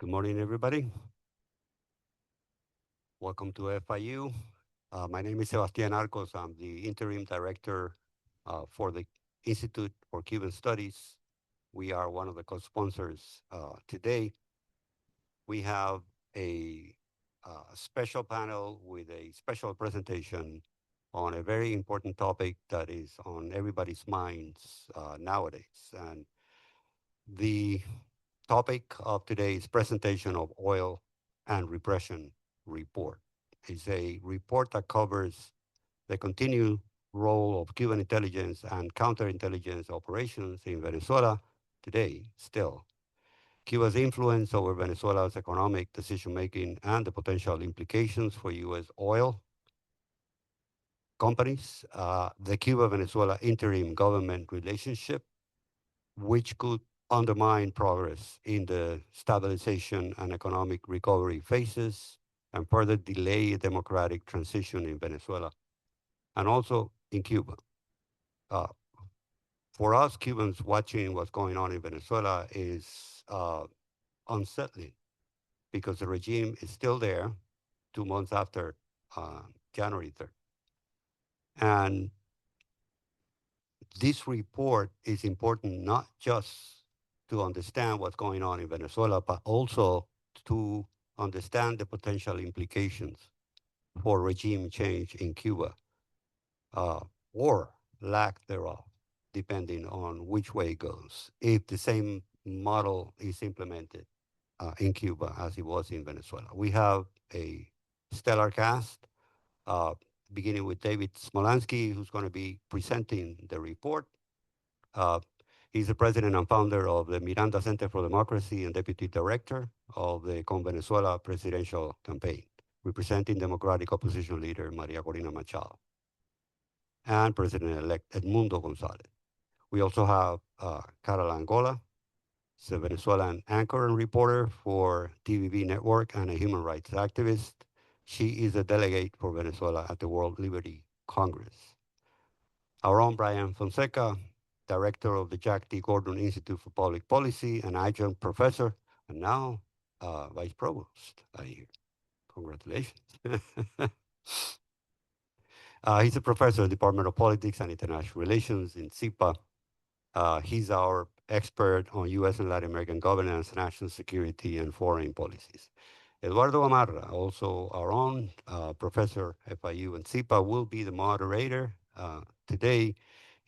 Good morning, everybody. Welcome to FIU. My name is Sebastián Arcos. I'm the interim director for the Institute for Cuban Studies. We are one of the co-sponsors. Today, we have a special panel with a special presentation on a very important topic that is on everybody's minds nowadays. And the topic of today's presentation of Oil and Repression Report is a report that covers the continued role of Cuban intelligence and counterintelligence operations in Venezuela today still. Cuba's influence over Venezuela's economic decision making and the potential implications for U.S. oil companies, the Cuba Venezuela interim government relationship, which could undermine progress in the stabilization and economic recovery phases and further delay democratic transition in Venezuela and also in Cuba. Uh, for us Cubans, watching what's going on in Venezuela is unsettling because the regime is still there 2 months after January 3rd. And this report is important not just to understand what's going on in Venezuela, but also to understand the potential implications for regime change in Cuba, uh, or lack thereof, depending on which way it goes, if the same model is implemented in Cuba as it was in Venezuela. We have a stellar cast, uh, beginning with David Smolansky, who's going to be presenting the report. Uh, he's the president and founder of the Miranda Center for Democracy and deputy director of the Con Venezuela presidential campaign, representing Democratic opposition leader Maria Corina Machado and President-elect Edmundo Gonzalez. We also have Carla Angola, she's a Venezuelan anchor and reporter for TVV Network and a human rights activist. She is a delegate for Venezuela at the World Liberty Congress. Our own Brian Fonseca, director of the Jack D. Gordon Institute for Public Policy, an adjunct professor, and now vice provost. I hear. Congratulations. He's a professor at the Department of Politics and International Relations in CIPA. He's our expert on U.S. and Latin American governance, national security, and foreign policies. Eduardo Amarra, also our own professor at FIU and CIPA, will be the moderator today.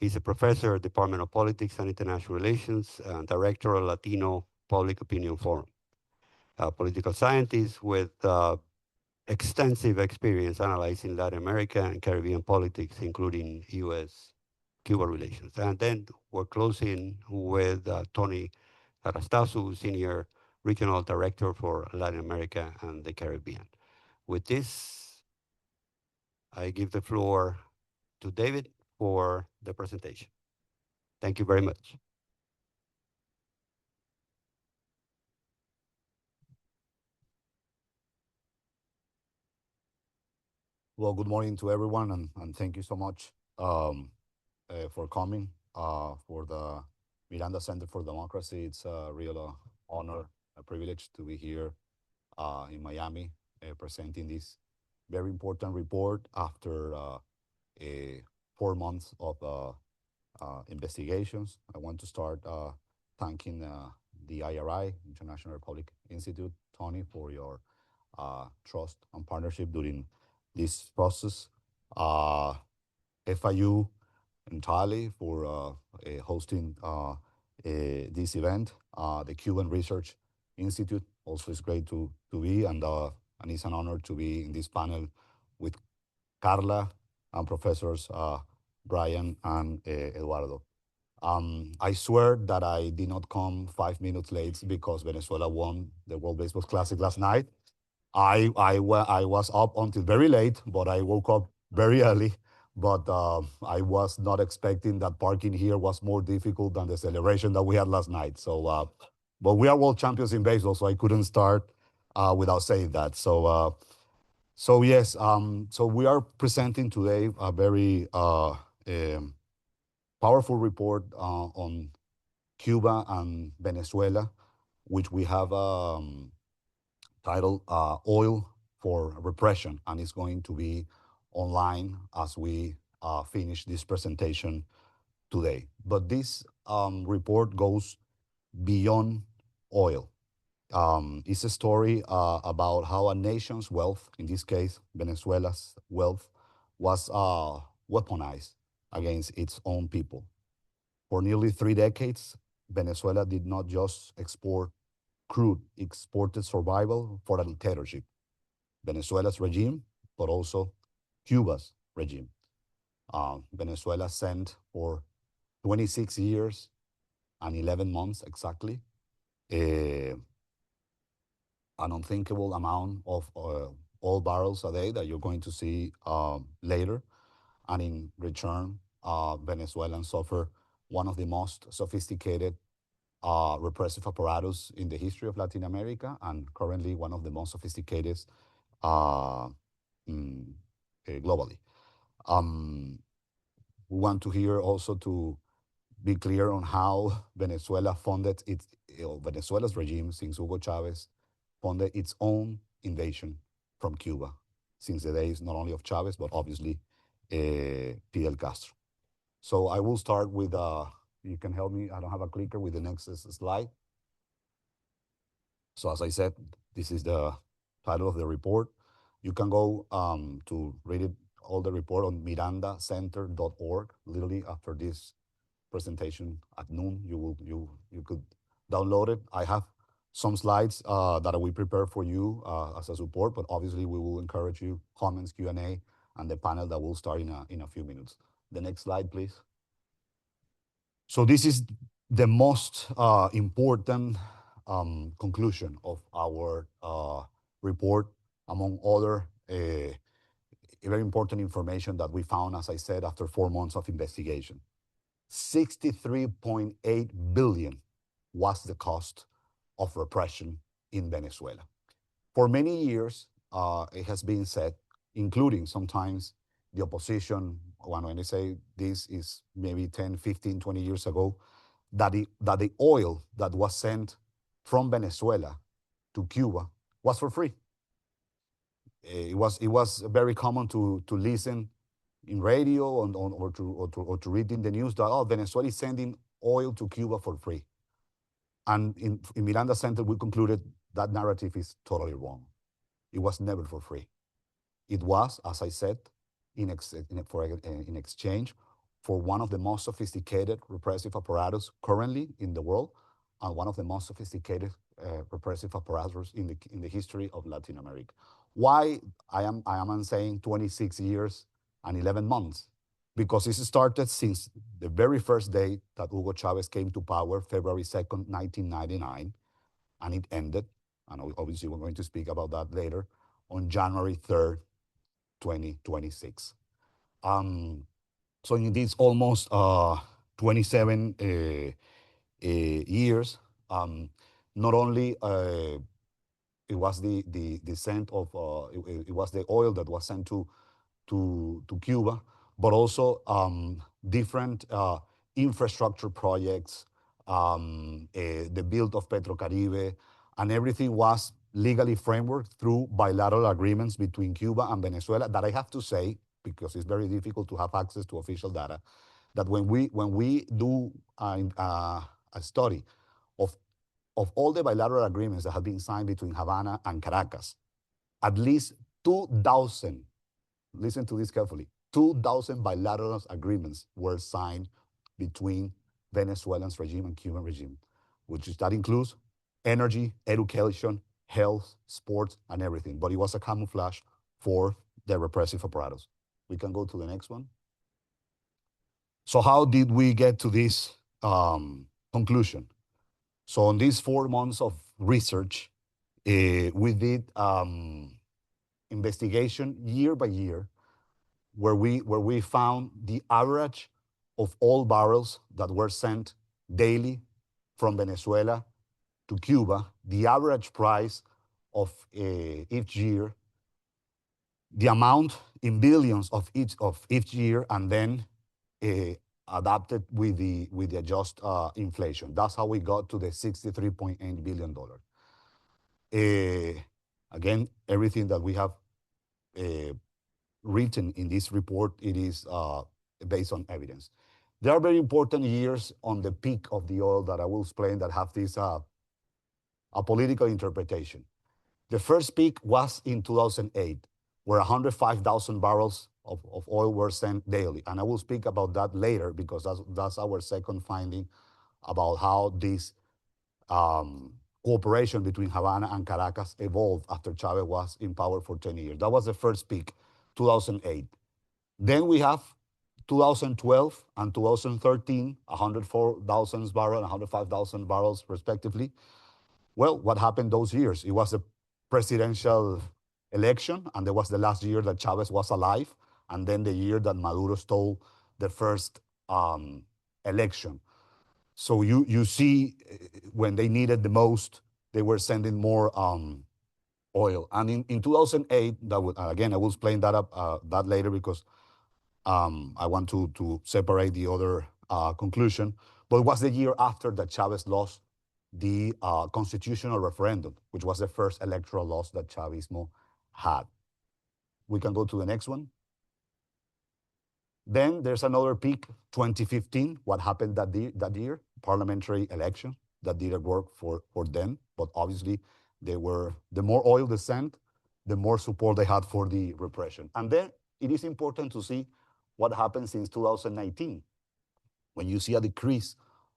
He's a professor at the Department of Politics and International Relations and director of Latino Public Opinion Forum. A political scientist with extensive experience analyzing Latin America and Caribbean politics, including U.S.-Cuba relations. And then we're closing with Tony Arastazu, Senior Regional Director for Latin America and the Caribbean. With this, I give the floor to David for the presentation. Thank you very much. Well, good morning to everyone, and thank you so much for coming for the Miranda Center for Democracy. It's a real honor, a privilege to be here in Miami presenting this very important report after 4 months of investigations. I want to start thanking the IRI, International Republic Institute, Tony, for your trust and partnership during this process. FIU entirely for hosting this event. The Cuban Research Institute also is great to be, and it's an honor to be in this panel with Carla and professors Brian and Eduardo. I swear that I did not come 5 minutes late because Venezuela won the World Baseball Classic last night. I was up until very late, but I woke up very early. But I was not expecting that parking here was more difficult than the celebration that we had last night. So, but we are world champions in baseball, so I couldn't start without saying that. So yes, so we are presenting today a very powerful report on Cuba and Venezuela, which we have titled Oil for Repression, and it's going to be online as we finish this presentation today. But this report goes beyond oil. It's a story about how a nation's wealth, in this case, Venezuela's wealth, was weaponized against its own people. For nearly 3 decades, Venezuela did not just export crude, it exported survival for a dictatorship, Venezuela's regime, but also Cuba's regime. Venezuela sent for 26 years and 11 months exactly a, an unthinkable amount of oil barrels a day that you're going to see later. And in return, Venezuelans suffer one of the most sophisticated repressive apparatus in the history of Latin America, and currently one of the most sophisticated uh, mm, globally. Um, we want to hear also to be clear on how Venezuela funded its Venezuela's regime since Hugo Chavez funded its own invasion from Cuba since the days not only of Chavez but obviously Fidel Castro. So I will start with you can help me. I don't have a clicker with the next slide. So as I said, this is the title of the report. You can go to read it, all the report on mirandacenter.org. Literally after this presentation at noon, you could download it. I have some slides that we prepare for you as a support, but obviously we will encourage you comments, Q&A, and the panel that will start in a few minutes. The next slide, please. So this is the most important conclusion of our report, among other very important information that we found, as I said, after 4 months of investigation. 63.8 billion was the cost of repression in Venezuela. For many years, it has been said, including sometimes the opposition, when I say this is maybe 10, 15, 20 years ago, that the oil that was sent from Venezuela to Cuba was for free. It was very common to listen in radio or to read in the news that, oh, Venezuela is sending oil to Cuba for free. And in Miranda Center, we concluded that narrative is totally wrong. It was never for free. It was, as I said, in exchange for one of the most sophisticated repressive apparatus currently in the world, and one of the most sophisticated repressive apparatus in the history of Latin America. Why I am saying 26 years and 11 months? Because it started since the very first day that Hugo Chavez came to power, February 2nd, 1999, and it ended, and obviously we're going to speak about that later, on January 3rd, 2026. Um, so in these almost 27 years, not only it was the scent of it was the oil that was sent to Cuba, but also different infrastructure projects, the build of Petrocaribe, and everything was legally framework through bilateral agreements between Cuba and Venezuela that I have to say, because it's very difficult to have access to official data, that when we do a study of all the bilateral agreements that have been signed between Havana and Caracas, at least 2,000, listen to this carefully, 2,000 bilateral agreements were signed between Venezuelan's regime and Cuban regime, that includes energy, education, health, sports, and everything. But it was a camouflage for the repressive apparatus. We can go to the next one. So how did we get to this conclusion? So on these 4 months of research, we did investigation year by year, where we found the average of all barrels that were sent daily from Venezuela to Cuba, the average price of each year, the amount in billions of each year, and then uh, adapted with the just inflation. That's how we got to the $63.8 billion. Again, everything that we have uh, written in this report, it is based on evidence. There are very important years on the peak of the oil that I will explain that have this a political interpretation. The first peak was in 2008, where 105,000 barrels of oil were sent daily. And I will speak about that later because that's our second finding about how this cooperation between Havana and Caracas evolved after Chavez was in power for 10 years. That was the first peak, 2008. Then we have 2012 and 2013, 104,000 barrels and 105,000 barrels respectively. Well, what happened those years? It was a presidential election, and there was the last year that Chavez was alive, and then the year that Maduro stole the first election. So you see, when they needed the most, they were sending more oil. And in 2008, again, I will explain that up that later because I want to separate the other conclusion. But it was the year after that Chavez lost the constitutional referendum, which was the first electoral loss that Chavismo had. We can go to the next one. Then there's another peak, 2015. What happened that year? Parliamentary election that didn't work for them, but obviously the more oil they sent, the more support they had for the repression. And then it is important to see what happened since 2019, when you see a decrease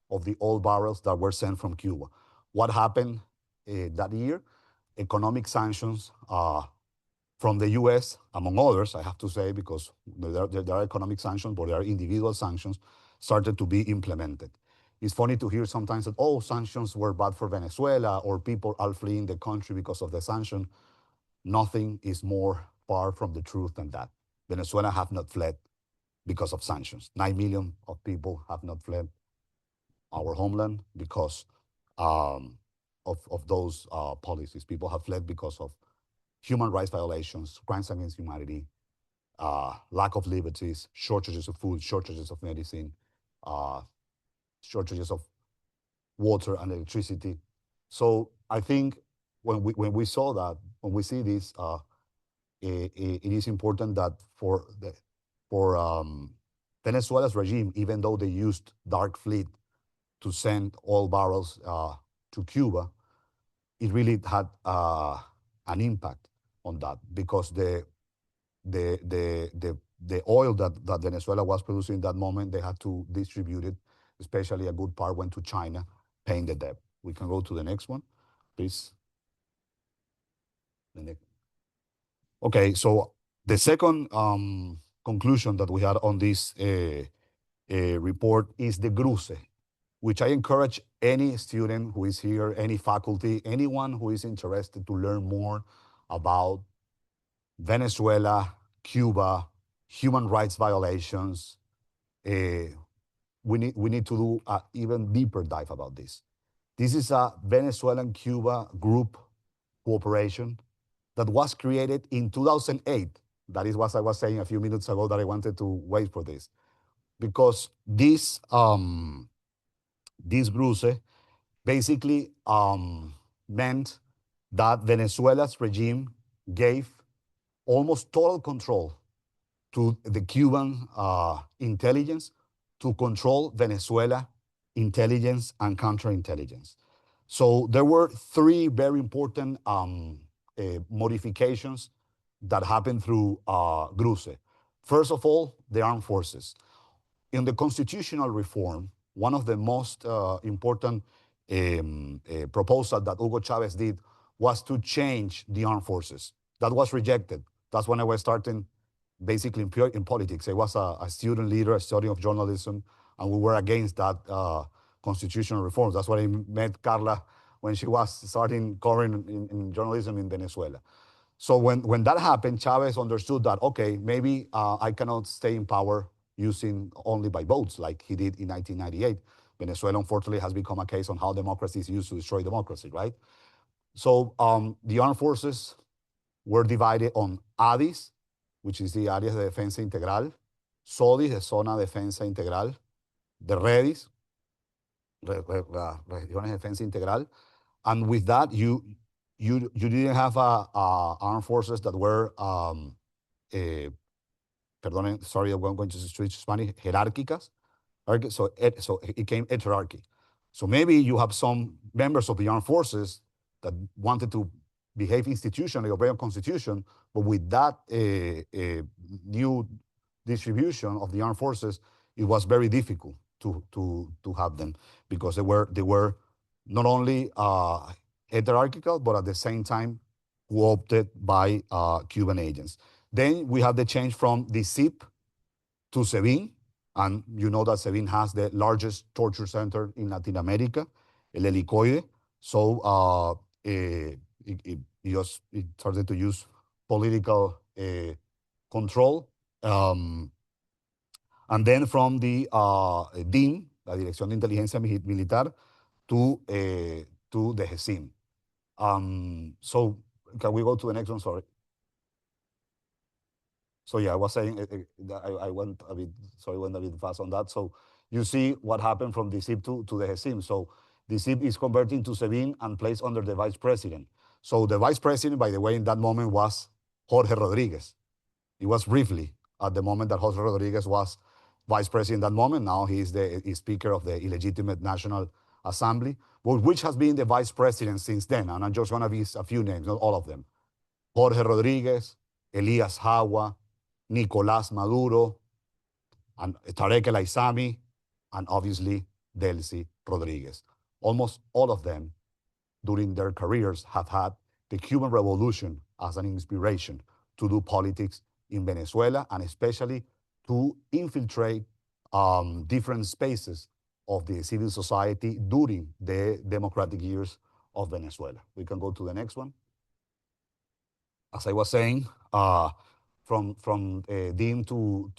of the oil barrels that were sent from Cuba. What happened that year? Economic sanctions from the US, among others, I have to say, because there are economic sanctions, but there are individual sanctions, started to be implemented. It's funny to hear sometimes that, oh, sanctions were bad for Venezuela, or people are fleeing the country because of the sanction. Nothing is more far from the truth than that. Venezuela have not fled because of sanctions. 9 million of people have not fled our homeland because of those policies. People have fled because of human rights violations, crimes against humanity, lack of liberties, shortages of food, shortages of medicine, uh, shortages of water and electricity. So I think when we saw that, when we see this, it is important that for Venezuela's regime, even though they used dark fleet to send oil barrels to Cuba, it really had an impact on that because the oil that Venezuela was producing in that moment, they had to distribute it, especially a good part went to China, paying the debt. We can go to the next one, please. The next. Okay, so the second conclusion that we had on this report is the GRUCE, which I encourage any student who is here, any faculty, anyone who is interested to learn more about Venezuela, Cuba, human rights violations. We need to do an even deeper dive about this. This is a Venezuelan-Cuba group cooperation that was created in 2008. That is what I was saying a few minutes ago that I wanted to wait for this. Because this GRUCE basically meant that Venezuela's regime gave almost total control to the Cuban intelligence to control Venezuela intelligence and counterintelligence. So there were three very important modifications that happened through GRUCE. First of all, the armed forces. In the constitutional reform, one of the most important proposals that Hugo Chavez did was to change the armed forces. That was rejected. That's when I was starting basically in politics. I was a student leader, a study of journalism, and we were against that constitutional reforms. That's why I met Carla when she was starting covering in journalism in Venezuela. So when that happened, Chavez understood that, okay, maybe I cannot stay in power using only by votes like he did in 1998. Venezuela, unfortunately, has become a case on how democracy is used to destroy democracy, right? So the armed forces were divided on ADIS, which is the Áreas de Defensa Integral, SODIS, the Zona de Defensa Integral, the REDIS, Regiones de Defensa Integral. And with that, you didn't have armed forces that were uh, perdone, sorry, I'm going to switch Spanish, jerárquicas. So, so it came hierarchy. So maybe you have some members of the armed forces that wanted to behave institutionally, obey a constitution, but with that new distribution of the armed forces, it was very difficult to have them because they were not only hierarchical, but at the same time co-opted by Cuban agents. Then we have the change from the SIP to SEBIN, and you know that SEBIN has the largest torture center in Latin America, El Helicoide. So it started to use political control. And then from the DIN, la Dirección de Inteligencia Militar, to the GESIM. So can we go to the next one? Sorry. So yeah, I was saying I went a bit sorry went a bit fast on that. So you see what happened from the SIP to the HESIM. So the SIP is converting to SEBIN and placed under the vice president. So the vice president, by the way, in that moment was Jorge Rodriguez. It was briefly at the moment that Jorge Rodriguez was vice president in that moment. Now he is the speaker of the illegitimate National Assembly, which has been the vice president since then. And I'm just going to be a few names, not all of them. Jorge Rodriguez, Elias Hawa, Nicolás Maduro, and Tarek El Aissami, and obviously Delcy Rodriguez. Almost all of them during their careers have had the Cuban Revolution as an inspiration to do politics in Venezuela and especially to infiltrate different spaces of the civil society during the democratic years of Venezuela. We can go to the next one. As I was saying, from DIM to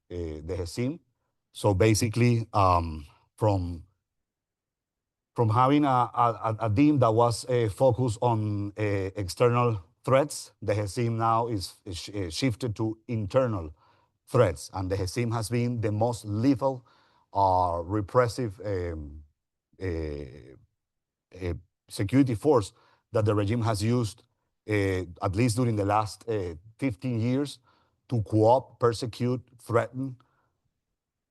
the HESIM. So basically, from having a DIM that was focused on external threats, the HESIM now is shifted to internal threats, and the HESIM has been the most lethal, repressive uh, security force that the regime has used, at least during the last 15 years, to co-opt, persecute, threaten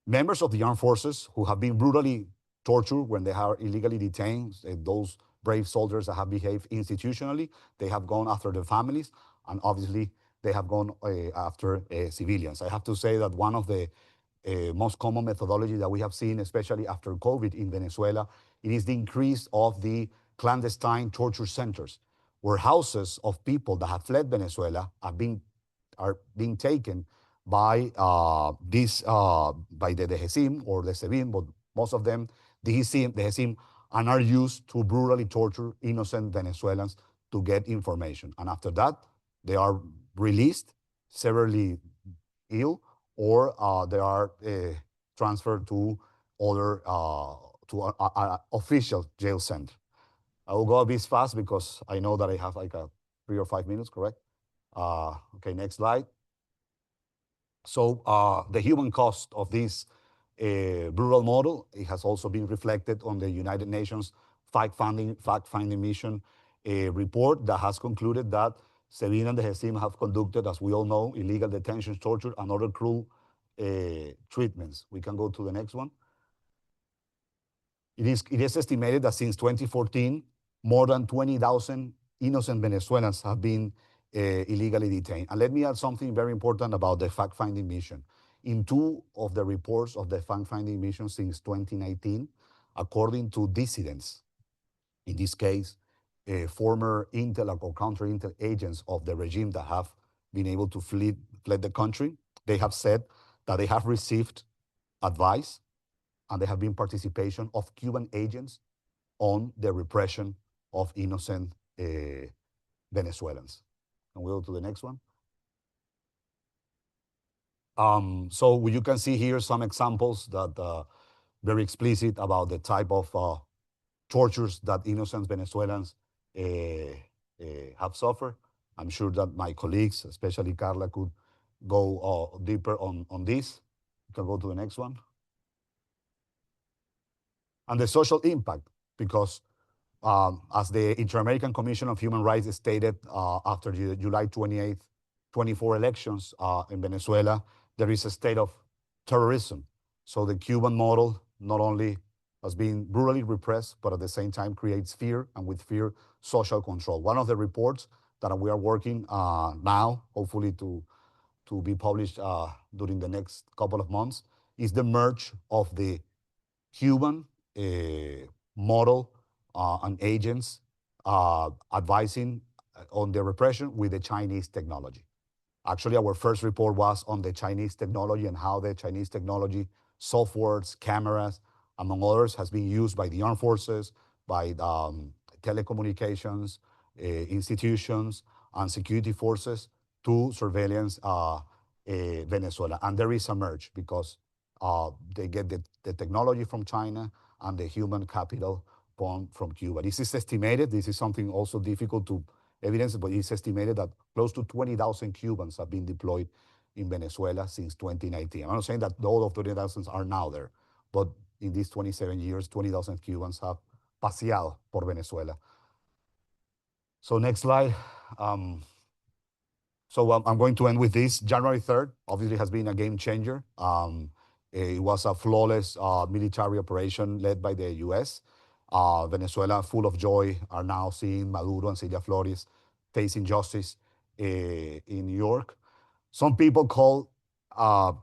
members of the armed forces who have been brutally tortured when they are illegally detained. Those brave soldiers that have behaved institutionally, they have gone after their families, and obviously they have gone after civilians. I have to say that one of the most common methodology that we have seen, especially after COVID in Venezuela, it is the increase of the clandestine torture centers, where houses of people that have fled Venezuela are being taken by by the GESIM or the SEBIN, but most of them the GESIM, and are used to brutally torture innocent Venezuelans to get information. And after that, they are released severely ill, or they are transferred to other official jail center. I will go a bit fast because I know that I have like 3 or 5 minutes, correct? Okay, next slide. So the human cost of this brutal model, it has also been reflected on the United Nations fact-finding mission report that has concluded that SEBIN and the GESIM have conducted, as we all know, illegal detentions, torture, and other cruel treatments. We can go to the next one. It is estimated that since 2014, more than 20,000 innocent Venezuelans have been illegally detained. And let me add something very important about the fact-finding mission. In two of the reports of the fact-finding mission since 2019, according to dissidents, in this case, former intel or counter-intel agents of the regime that have been able to fled the country, they have said that they have received advice and there have been participation of Cuban agents on the repression of innocent Venezuelans. And we'll go to the next one. So you can see here some examples that very explicit about the type of tortures that innocent Venezuelans have suffered. I'm sure that my colleagues, especially Carla, could go deeper on this. You can go to the next one. And the social impact, because as the Inter-American Commission of Human Rights stated after the July 28th, 24 elections in Venezuela, there is a state of terrorism. So the Cuban model not only has been brutally repressed, but at the same time creates fear, and with fear, social control. One of the reports that we are working now, hopefully to be published during the next couple of months, is the merge of the Cuban model and agents advising on the repression with the Chinese technology. Actually, our first report was on the Chinese technology and how the Chinese technology, softwares, cameras, among others, has been used by the armed forces, by telecommunications institutions, and security forces to surveillance Venezuela. And there is a merge because they get the technology from China and the human capital from Cuba. This is estimated. This is something also difficult to evidence, but it's estimated that close to 20,000 Cubans have been deployed in Venezuela since 2019. I'm not saying that all of 20,000 are now there, but in these 27 years, 20,000 Cubans have paseado por Venezuela. So next slide. So I'm going to end with this. January 3rd obviously has been a game changer. It was a flawless military operation led by the US. Venezuela, full of joy, are now seeing Maduro and Celia Flores facing justice in New York. Some people call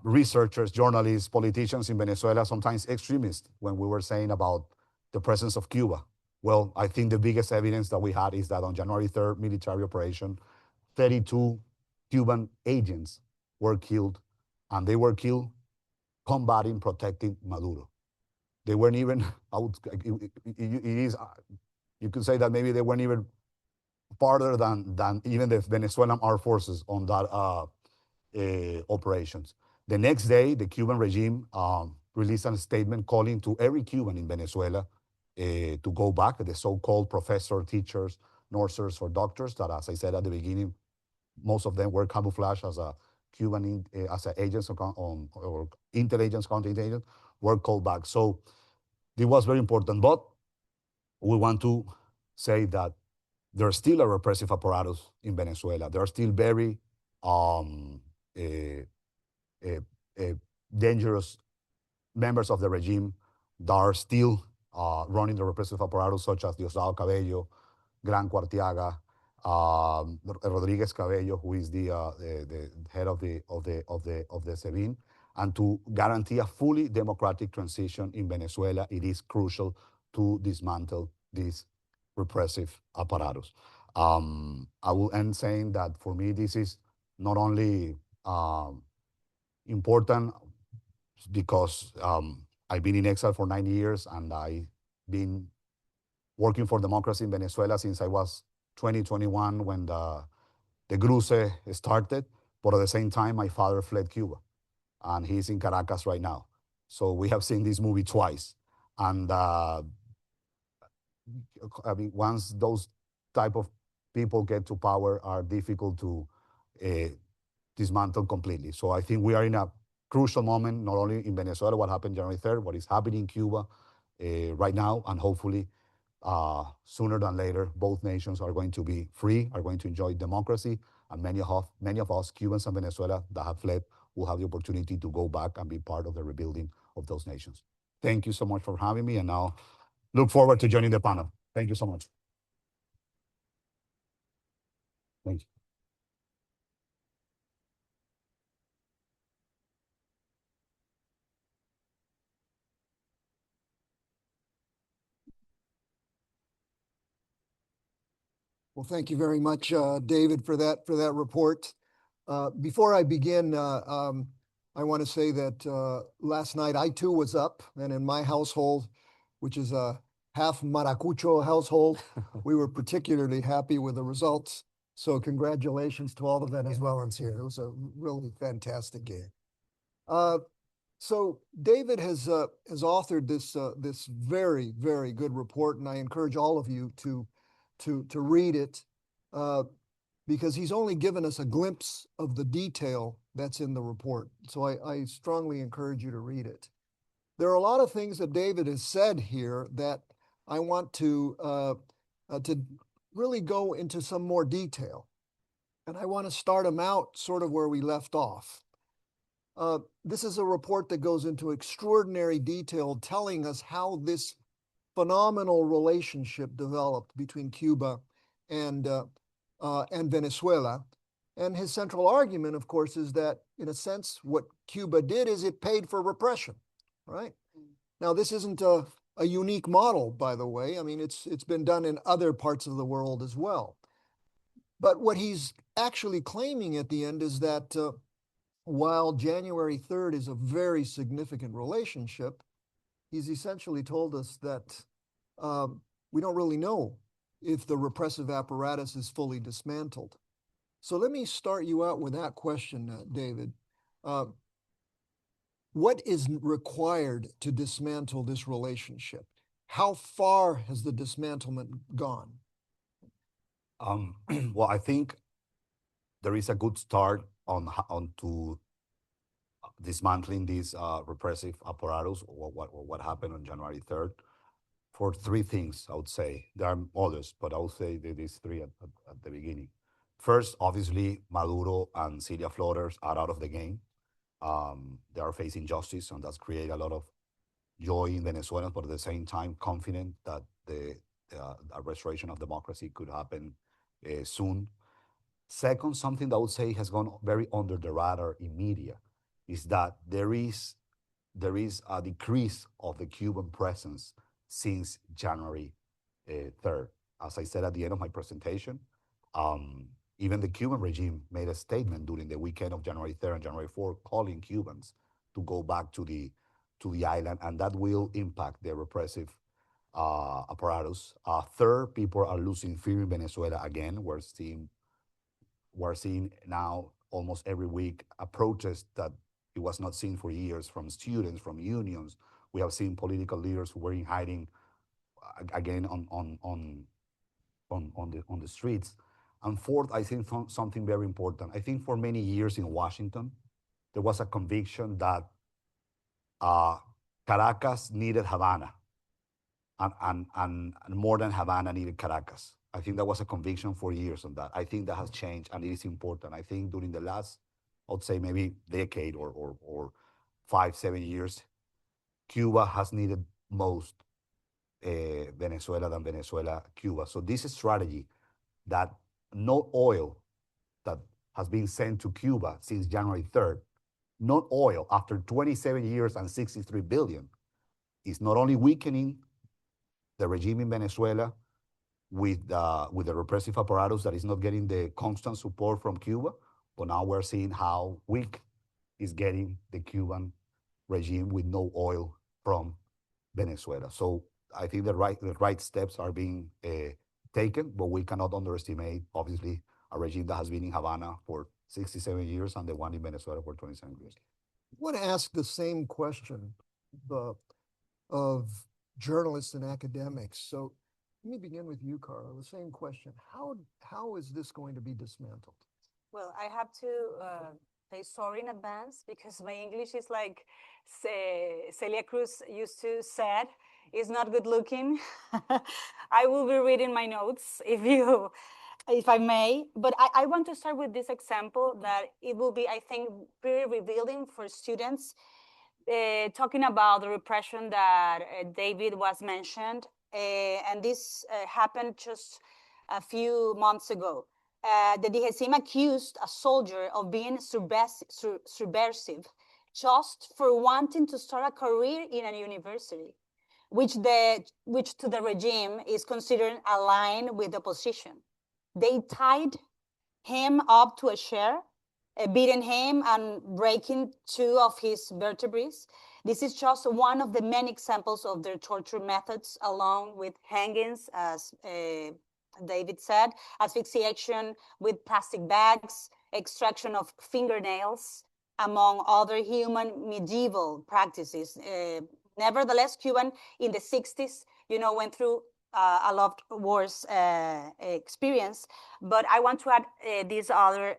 researchers, journalists, politicians in Venezuela sometimes extremists when we were saying about the presence of Cuba. Well, I think the biggest evidence that we had is that on January 3rd military operation, 32 Cuban agents were killed, and they were killed combating, protecting Maduro. They weren't even, it is, you could say that maybe they weren't even farther than even the Venezuelan armed forces on that operations. The next day, the Cuban regime released a statement calling to every Cuban in Venezuela to go back, the so-called professor, teachers, nurses, or doctors that, as I said at the beginning, most of them were camouflaged as a Cuban as agents or intelligence, counterintelligence, were called back. So it was very important. But we want to say that there's still a repressive apparatus in Venezuela. There are still very eh, eh, dangerous members of the regime that are still running the repressive apparatus, such as Diosdado Cabello, Gran Cuartiaga, Rodriguez Cabello, who is the head of the SEBIN, and to guarantee a fully democratic transition in Venezuela, it is crucial to dismantle this repressive apparatus. I will end saying that for me, this is not only important because I've been in exile for 9 years and I've been working for democracy in Venezuela since I was 2021 when the Gruce started. But at the same time, my father fled Cuba and he's in Caracas right now. So we have seen this movie twice. And I mean, once those type of people get to power, are difficult to dismantle completely. So I think we are in a crucial moment, not only in Venezuela, what happened January 3rd, what is happening in Cuba right now, and hopefully sooner than later, both nations are going to be free, are going to enjoy democracy, and many of us, Cubans and Venezuela that have fled, will have the opportunity to go back and be part of the rebuilding of those nations. Thank you so much for having me, and now look forward to joining the panel. Thank you so much. Thank you. Well, thank you very much, David, for that report. Before I begin, I want to say that last night I too was up, and in my household, which is a half Maracucho household, we were particularly happy with the results. So congratulations to all the Venezuelans here. It was a really fantastic game. So David has authored this very, very good report, and I encourage all of you to read it because he's only given us a glimpse of the detail that's in the report. So I strongly encourage you to read it. There are a lot of things that David has said here that I want to really go into some more detail. And I want to start them out sort of where we left off. This is a report that goes into extraordinary detail, telling us how this phenomenal relationship developed between Cuba and Venezuela. And his central argument, of course, is that in a sense, what Cuba did is it paid for repression, right? Now, this isn't a unique model, by the way. I mean, it's been done in other parts of the world as well. But what he's actually claiming at the end is that while January 3rd is a very significant relationship, he's essentially told us that we don't really know if the repressive apparatus is fully dismantled. So let me start you out with that question, David. What is required to dismantle this relationship? How far has the dismantlement gone? Well, I think there is a good start on to dismantling this repressive apparatus, or what happened on January 3rd, for three things, I would say. There are others, but I would say these three at the beginning. First, obviously, Maduro and Syria floaters are out of the game. They are facing justice, and that's created a lot of joy in Venezuela, but at the same time, confident that the a restoration of democracy could happen soon. Second, something that I would say has gone very under the radar in media is that there is a decrease of the Cuban presence since January 3rd. As I said at the end of my presentation, even the Cuban regime made a statement during the weekend of January 3rd and January 4th, calling Cubans to go back to the island, and that will impact the repressive apparatus. Third, people are losing fear in Venezuela again. We're seeing now almost every week a protest that it was not seen for years, from students, from unions. We have seen political leaders who were in hiding again on the streets. And fourth, I think something very important. I think for many years in Washington, there was a conviction that uh, Caracas needed Havana, and more than Havana needed Caracas. I think that was a conviction for years on that. I think that has changed, and it is important. I think during the last, I would say maybe decade or 5, 7 years, Cuba has needed most Venezuela than Venezuela Cuba. So this strategy that no oil that has been sent to Cuba since January 3rd, not oil after 27 years and 63 billion, is not only weakening the regime in Venezuela with the repressive apparatus that is not getting the constant support from Cuba, but now we're seeing how weak is getting the Cuban regime with no oil from Venezuela. So I think the right steps are being taken, but we cannot underestimate, obviously, a regime that has been in Havana for 67 years and the one in Venezuela for 27 years. I want to ask the same question of journalists and academics. So let me begin with you, Carla. The same question. How is this going to be dismantled? Well, I have to say sorry in advance because my English is like Celia Cruz used to said, is not good looking. I will be reading my notes if I may. But I want to start with this example that it will be, I think, pretty revealing for students. Talking about the repression that David was mentioned, and this happened just a few months ago. The DGCIM accused a soldier of being subversive just for wanting to start a career in a university, which to the regime is considered aligned with the opposition. They tied him up to a chair, beating him and breaking two of his vertebrae. This is just one of the many examples of their torture methods, along with hangings, as David said, asphyxiation with plastic bags, extraction of fingernails, among other human medieval practices. Nevertheless, Cuban in the 60s, went through a lot worse experience. But I want to add this other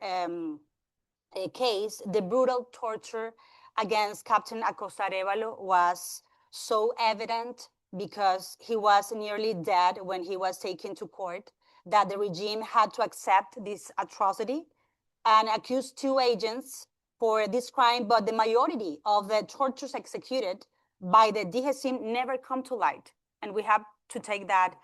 case. The brutal torture against Captain Acosta Arevalo was so evident because he was nearly dead when he was taken to court, that the regime had to accept this atrocity and accuse 2 agents for this crime, but the majority of the tortures executed by the DGCIM never come to light. And we have to take that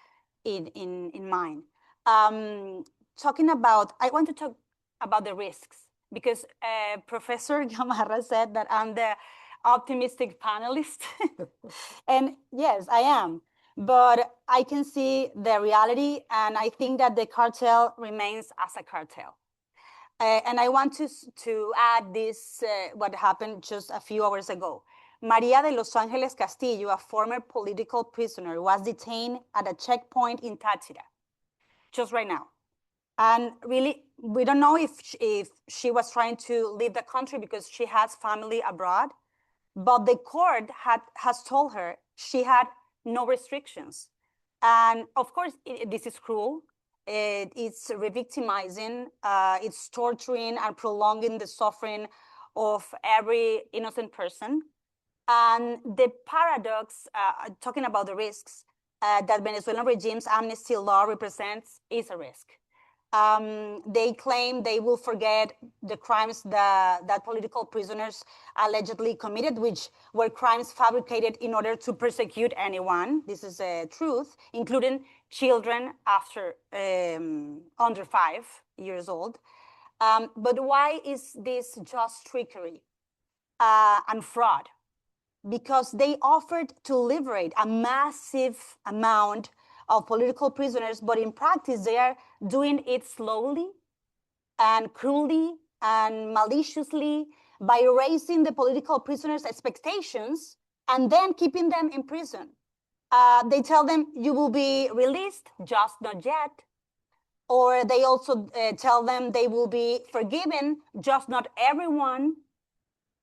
in mind. Talking about, I want to talk about the risks, because Professor Gamarra said that I'm the optimistic panelist. And yes, I am. But I can see the reality, and I think that the cartel remains as a cartel. And I want to add this, what happened just a few hours ago. Maria de Los Angeles Castillo, a former political prisoner, was detained at a checkpoint in Táchira, just right now. And really, we don't know if she was trying to leave the country because she has family abroad, but the court has told her she had no restrictions. And of course, this is cruel. It's re-victimizing, it's torturing and prolonging the suffering of every innocent person. And the paradox, talking about the risks that Venezuelan regime's amnesty law represents, is a risk. They claim they will forget the crimes that political prisoners allegedly committed, which were crimes fabricated in order to persecute anyone. This is a truth, including children after under 5 years old. But why is this just trickery and fraud? Because they offered to liberate a massive amount of political prisoners, but in practice, they are doing it slowly and cruelly and maliciously by raising the political prisoners' expectations and then keeping them in prison. They tell them, you will be released, just not yet. Or they also tell them they will be forgiven, just not everyone.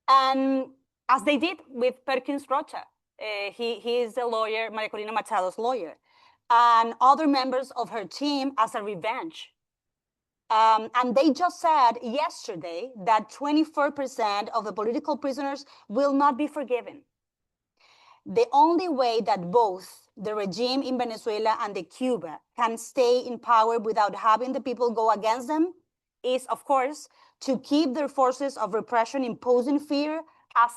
And as they did with Perkins Rocha, he is a lawyer, Maria Corina Machado's lawyer, and other members of her team as a revenge. And they just said yesterday that 24% of the political prisoners will not be forgiven. The only way that both the regime in Venezuela and the Cuba can stay in power without having the people go against them is, of course, to keep their forces of repression imposing fear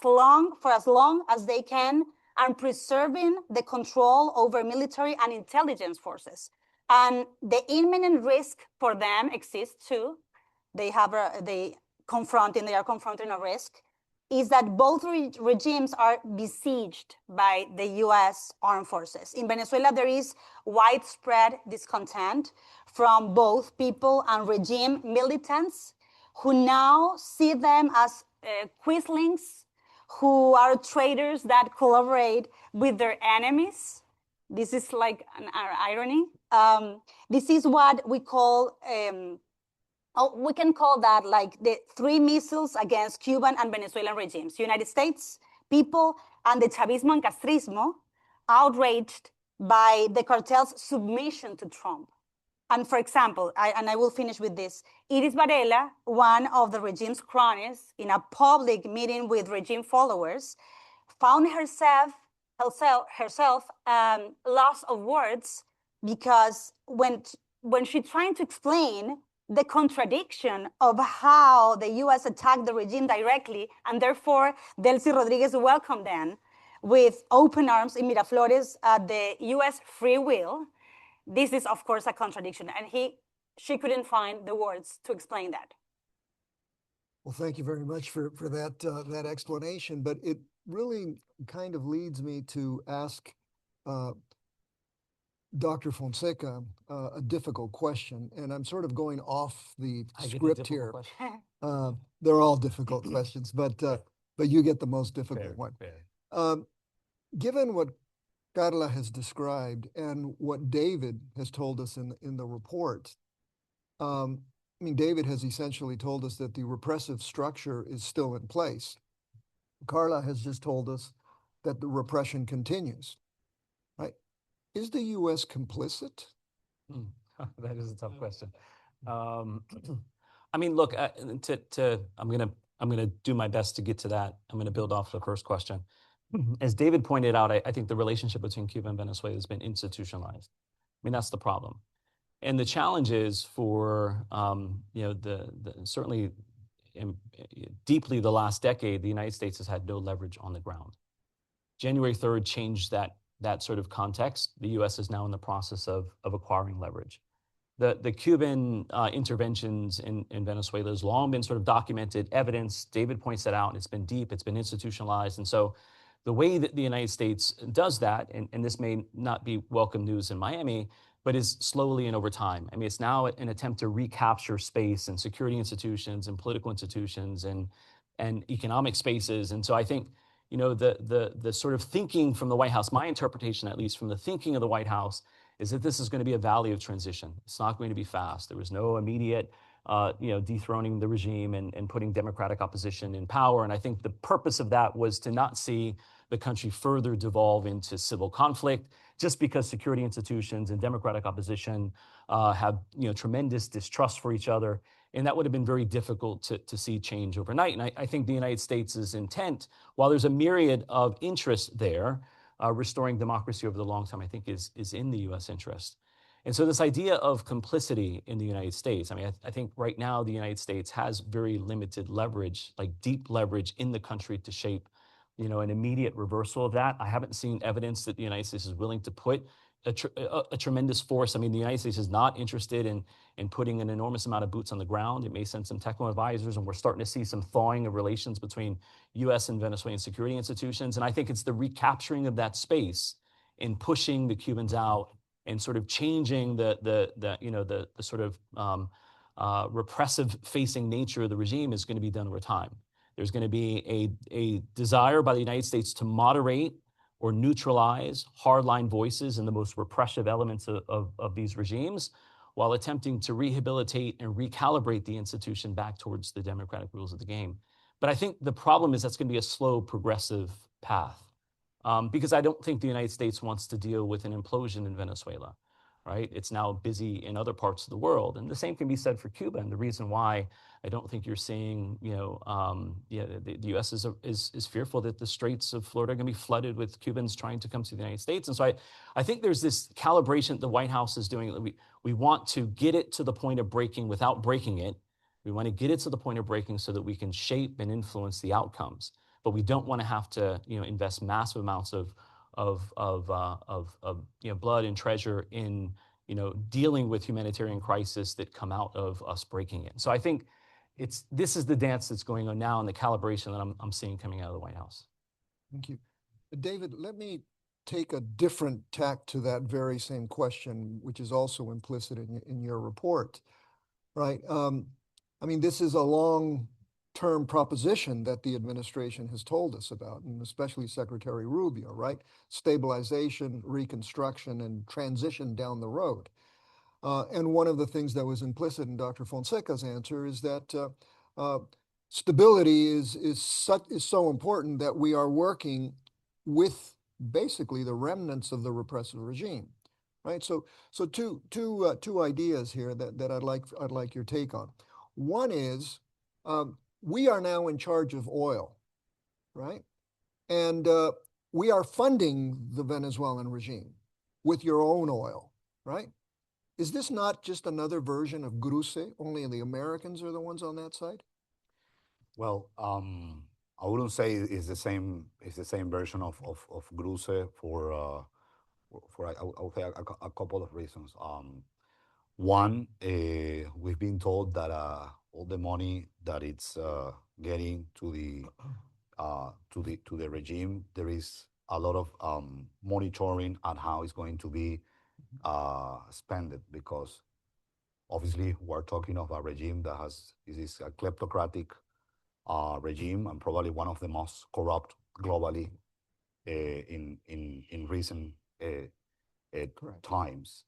for as long as they can, and preserving the control over military and intelligence forces. And the imminent risk for them exists too. They are confronting a risk, is that both regimes are besieged by the US armed forces. In Venezuela, there is widespread discontent from both people and regime militants who now see them as quislings, who are traitors that collaborate with their enemies. This is like an irony. This is what we call we can call that like the 3 missiles against Cuban and Venezuelan regimes. United States, people, and the Chavismo and Castrismo, outraged by the cartel's submission to Trump. And for example, I will finish with this, Iris Varela, one of the regime's cronies, in a public meeting with regime followers, found herself loss of words, because when she tried to explain the contradiction of how the US attacked the regime directly, and therefore Delcy Rodriguez welcomed them with open arms in Miraflores at the US free will. This is, of course, a contradiction, and she couldn't find the words to explain that. Well, thank you very much for that explanation, but it really kind of leads me to ask Dr. Fonseca a difficult question, and I'm sort of going off the script here. They're all difficult questions, but you get the most difficult one. Given what Carla has described and what David has told us in the report, I mean, David has essentially told us that the repressive structure is still in place. Carla has just told us that the repression continues, right? Is the U.S. complicit? That is a tough question. I mean, look, I'm gonna do my best to get to that. I'm gonna build off the first question. as David pointed out, I think the relationship between Cuba and Venezuela has been institutionalized. I mean, that's the problem. And the challenge is for, certainly deeply the last decade, the United States has had no leverage on the ground. January 3rd changed that sort of context. The US is now in the process of acquiring leverage. The Cuban interventions in Venezuela has long been sort of documented evidence. David points that out, and it's been deep, it's been institutionalized. And so the way that the United States does that, and this may not be welcome news in Miami, but is slowly and over time. I mean, it's now an attempt to recapture space and security institutions and political institutions and economic spaces. And so I think, the sort of thinking from the White House, my interpretation, at least from the thinking of the White House, is that this is going to be a valley of transition. It's not going to be fast. There was no immediate, dethroning the regime and putting democratic opposition in power. And I think the purpose of that was to not see the country further devolve into civil conflict, just because security institutions and democratic opposition have, tremendous distrust for each other. And that would have been very difficult to see change overnight. And I think the United States' intent, while there's a myriad of interest there, restoring democracy over the long term, I think is in the U.S. interest. And so this idea of complicity in the United States, I mean, I think right now the United States has very limited leverage, like deep leverage in the country to shape, an immediate reversal of that. I haven't seen evidence that the United States is willing to put a tremendous force. I mean, the United States is not interested in putting an enormous amount of boots on the ground. It may send some technical advisors, and we're starting to see some thawing of relations between U.S. and Venezuelan security institutions. And I think it's the recapturing of that space and pushing the Cubans out and sort of changing the sort of repressive facing nature of the regime is going to be done over time. There's going to be a desire by the United States to moderate or neutralize hardline voices and the most repressive elements of these regimes, while attempting to rehabilitate and recalibrate the institution back towards the democratic rules of the game. But I think the problem is that's going to be a slow, progressive path, because I don't think the United States wants to deal with an implosion in Venezuela, right? It's now busy in other parts of the world. And the same can be said for Cuba. And the reason why I don't think you're seeing, the U.S. is fearful that the Straits of Florida are going to be flooded with Cubans trying to come to the United States. And so I think there's this calibration the White House is doing. We want to get it to the point of breaking without breaking it. We want to get it to the point of breaking so that we can shape and influence the outcomes. But we don't want to have to, invest massive amounts of blood and treasure in, dealing with humanitarian crisis that come out of us breaking it. So I think this is the dance that's going on now and the calibration that I'm seeing coming out of the White House. Thank you. David, let me take a different tack to that very same question, which is also implicit in your report, right? I mean, this is a long-term proposition that the administration has told us about, and especially Secretary Rubio, right? Stabilization, reconstruction, and transition down the road. And one of the things that was implicit in Dr. Fonseca's answer is that stability is so important that we are working with basically the remnants of the repressive regime, right? So two ideas here that I'd like your take on. One is we are now in charge of oil, right? And we are funding the Venezuelan regime with your own oil, right? Is this not just another version of Gruce, only the Americans are the ones on that side? Well, I wouldn't say it's the same. It's the same version of Gruce for I would say a couple of reasons. One, we've been told that all the money that it's getting to the regime, there is a lot of monitoring on how it's going to be spent, because obviously we're talking of a regime that is a kleptocratic regime, and probably one of the most corrupt globally in recent times.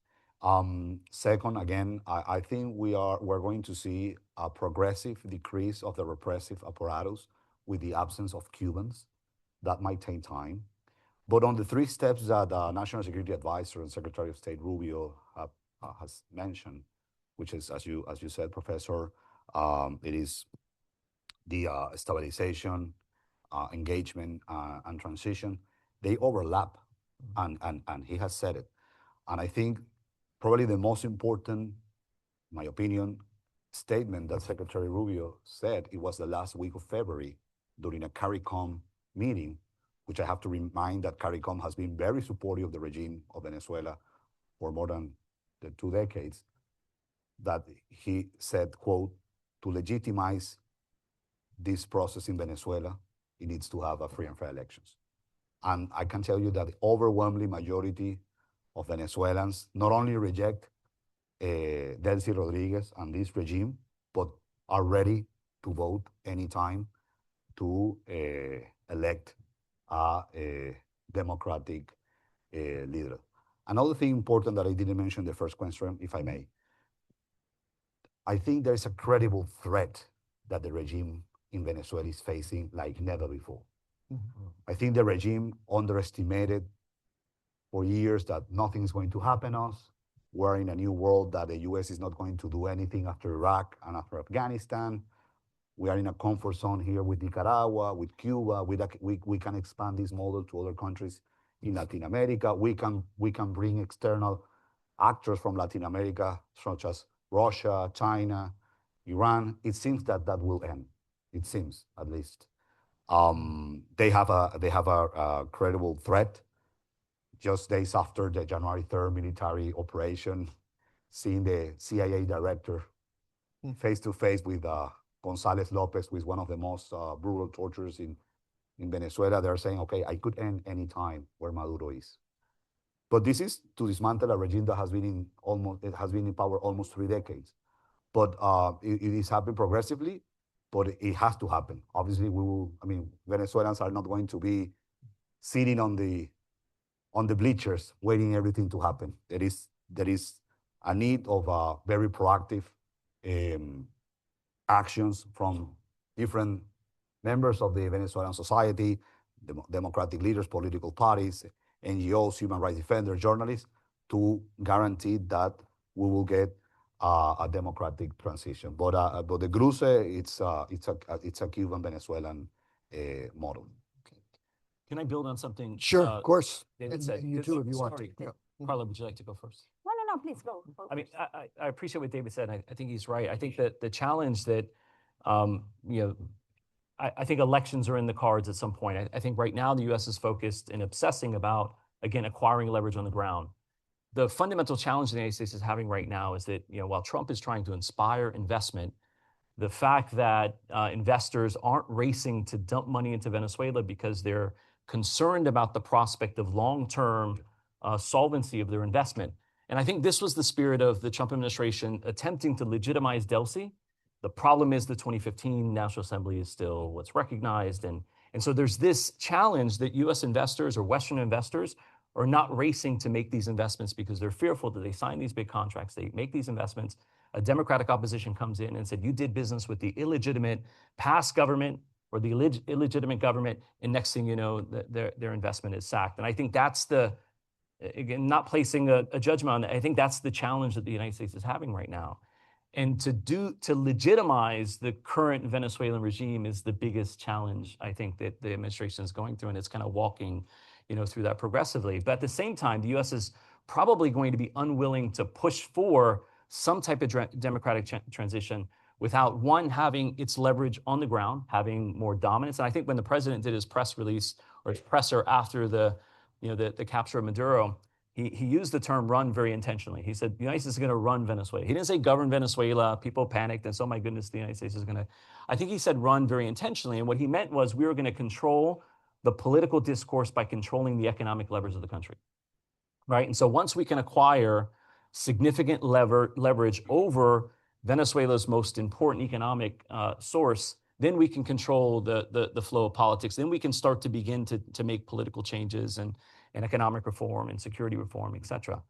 Second, again, I think we're going to see a progressive decrease of the repressive apparatus with the absence of Cubans. That might take time. But on the three steps that National Security Advisor and Secretary of State Rubio has mentioned, which is, as you said, Professor, it is the stabilization, engagement and transition, they overlap, and he has said it. And I think probably the most important, in my opinion, statement that Secretary Rubio said, it was the last week of February during a CARICOM meeting, which I have to remind that CARICOM has been very supportive of the regime of Venezuela for more than the 2 decades, that he said, quote, to legitimize this process in Venezuela, it needs to have a free and fair elections. And I can tell you that the overwhelming majority of Venezuelans not only reject Delcy Rodriguez and this regime, but are ready to vote anytime to elect a democratic leader. Another thing important that I didn't mention in the first question, if I may, I think there's a credible threat that the regime in Venezuela is facing like never before. Mm-hmm. I think the regime underestimated for years that nothing's going to happen to us. We're in a new world, that the US is not going to do anything after Iraq and after Afghanistan. We are in a comfort zone here with Nicaragua, with Cuba. We can expand this model to other countries in Latin America. We can bring external actors from Latin America, such as Russia, China, Iran. It seems that will end. It seems, at least. They have a credible threat. Just days after the January 3rd military operation, seeing the CIA director face to face with González Lopez, who is one of the most brutal torturers in Venezuela, they're saying, okay, I could end any time where Maduro is. But this is to dismantle a regime that has been in power almost 3 decades. But it is happening progressively, but it has to happen. Obviously, Venezuelans are not going to be sitting on the bleachers waiting everything to happen. There is a need of very proactive actions from different members of the Venezuelan society, democratic leaders, political parties, NGOs, human rights defenders, journalists, to guarantee that we will get a democratic transition. But the GRUSE, it's a Cuban-Venezuelan model. Can I build on something? Sure, of course. David said. You too, if you want Sorry. to. Yeah. Carla, would you like to go first? No, please go. I mean, I appreciate what David said. I think he's right. I think that the challenge that, I think elections are in the cards at some point. I think right now the U.S. is focused and obsessing about, again, acquiring leverage on the ground. The fundamental challenge the United States is having right now is that, while Trump is trying to inspire investment, the fact that investors aren't racing to dump money into Venezuela because they're concerned about the prospect of long-term solvency of their investment. And I think this was the spirit of the Trump administration attempting to legitimize Delcy. The problem is the 2015 National Assembly is still what's recognized. And so there's this challenge that US investors or Western investors are not racing to make these investments because they're fearful that they sign these big contracts, they make these investments, a Democratic opposition comes in and said, you did business with the illegitimate past government or the illegitimate government, and next thing you know, their investment is sacked. And I think that's again, not placing a judgment on that, I think that's the challenge that the United States is having right now. And to legitimize the current Venezuelan regime is the biggest challenge I think that the administration is going through, and it's kind of walking, through that progressively. But at the same time, the U.S. is probably going to be unwilling to push for some type of democratic transition without, one, having its leverage on the ground, having more dominance. And I think when the president did his press release or his presser after the capture of Maduro, he used the term run very intentionally. He said, the United States is going to run Venezuela. He didn't say govern Venezuela. People panicked and so, my goodness, the United States is going to, I think he said run very intentionally. And what he meant was we were going to control the political discourse by controlling the economic levers of the country, right? And so once we can acquire significant leverage over Venezuela's most important economic source, then we can control the flow of politics. Then we can start to begin to make political changes and economic reform and security reform, et cetera.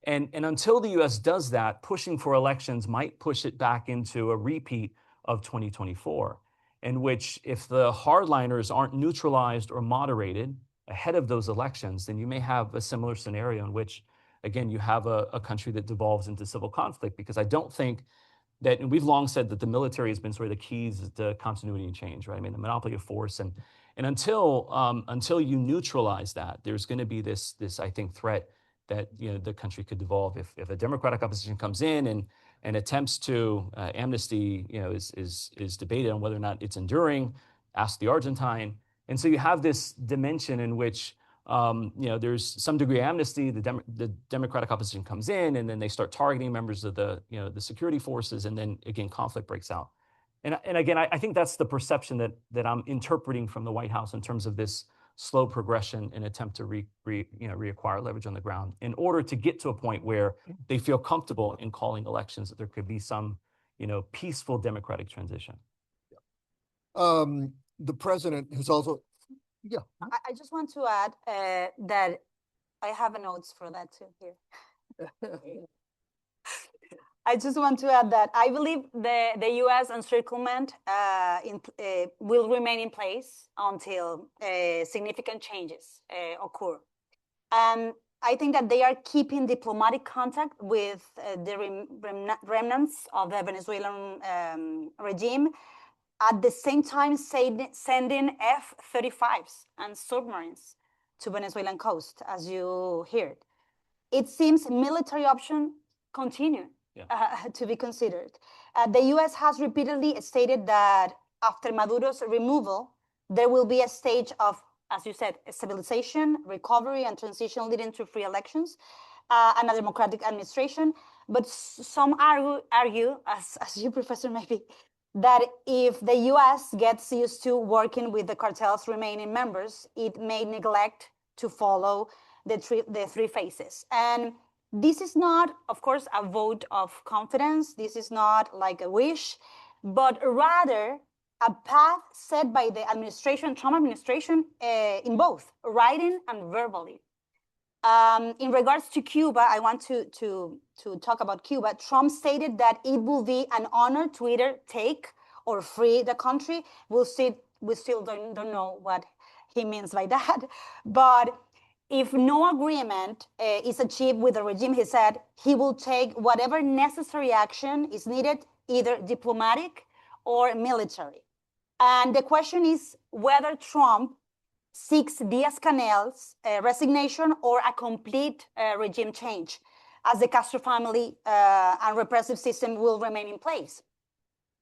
And until the U.S. does that, pushing for elections might push it back into a repeat of 2024, in which if the hardliners aren't neutralized or moderated ahead of those elections, then you may have a similar scenario in which, again, you have a country that devolves into civil conflict. Because I don't think and we've long said that the military has been sort of the keys to continuity and change, right? I mean, the monopoly of force. And And until you neutralize that, there's going to be this I think threat that the country could devolve if a democratic opposition comes in and attempts to amnesty is debated on whether or not it's enduring. Ask the Argentine. And so you have this dimension in which there's some degree of amnesty. The democratic opposition comes in, and then they start targeting members of the security forces, and then again conflict breaks out. And again, I think that's the perception that I'm interpreting from the White House in terms of this slow progression and attempt to reacquire leverage on the ground in order to get to a point where they feel comfortable in calling elections, that there could be some peaceful democratic transition. The president has also, yeah. I just want to add that I have notes for that too here. I just want to add that I believe the U.S. encirclement will remain in place until significant changes occur. And I think that they are keeping diplomatic contact with the remnants of the Venezuelan regime, at the same time sending F-35s and submarines to Venezuelan coast, as you heard. It seems military option continue to be considered. The U.S. has repeatedly stated that after Maduro's removal, there will be a stage of, as you said, stabilization, recovery, and transition leading to free elections and a democratic administration. But some argue, as you, Professor, maybe, that if the U.S. gets used to working with the cartel's remaining members, it may neglect to follow the three phases. And this is not, of course, a vote of confidence. This is not like a wish, but rather a path set by the Trump administration, in both writing and verbally. In regards to Cuba, I want to talk about Cuba. Trump stated that it will be an honor to either take or free the country. We still don't know what he means by that. But if no agreement is achieved with the regime, he said he will take whatever necessary action is needed, either diplomatic or military. And the question is whether Trump seeks Diaz-Canel's resignation or a complete regime change, as the Castro family and repressive system will remain in place.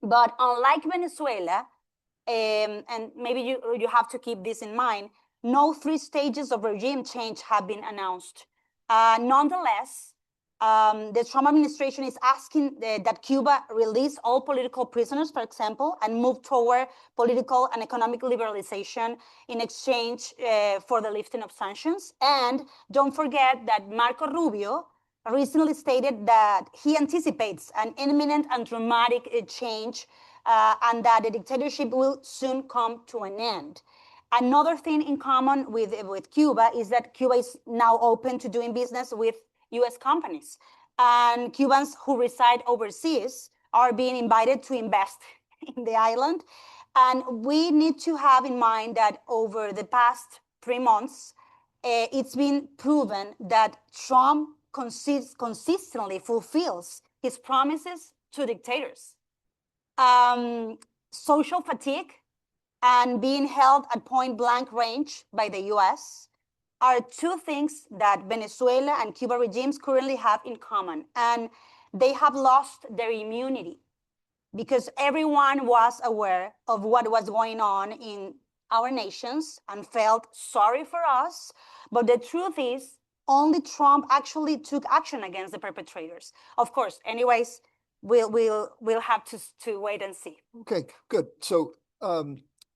But unlike Venezuela, and maybe you have to keep this in mind, no three stages of regime change have been announced. Nonetheless, the Trump administration is asking that Cuba release all political prisoners, for example, and move toward political and economic liberalization in exchange for the lifting of sanctions. And don't forget that Marco Rubio recently stated that he anticipates an imminent and dramatic change and that the dictatorship will soon come to an end. Another thing in common with Cuba is that Cuba is now open to doing business with U.S. companies, and Cubans who reside overseas are being invited to invest in the island. And we need to have in mind that over the past 3 months, it's been proven that Trump consistently fulfills his promises to dictators. Social fatigue and being held at point blank range by the US are two things that Venezuela and Cuba regimes currently have in common. And they have lost their immunity because everyone was aware of what was going on in our nations and felt sorry for us. But the truth is, only Trump actually took action against the perpetrators. Of course, anyways, we'll have to wait and see. Okay, good. So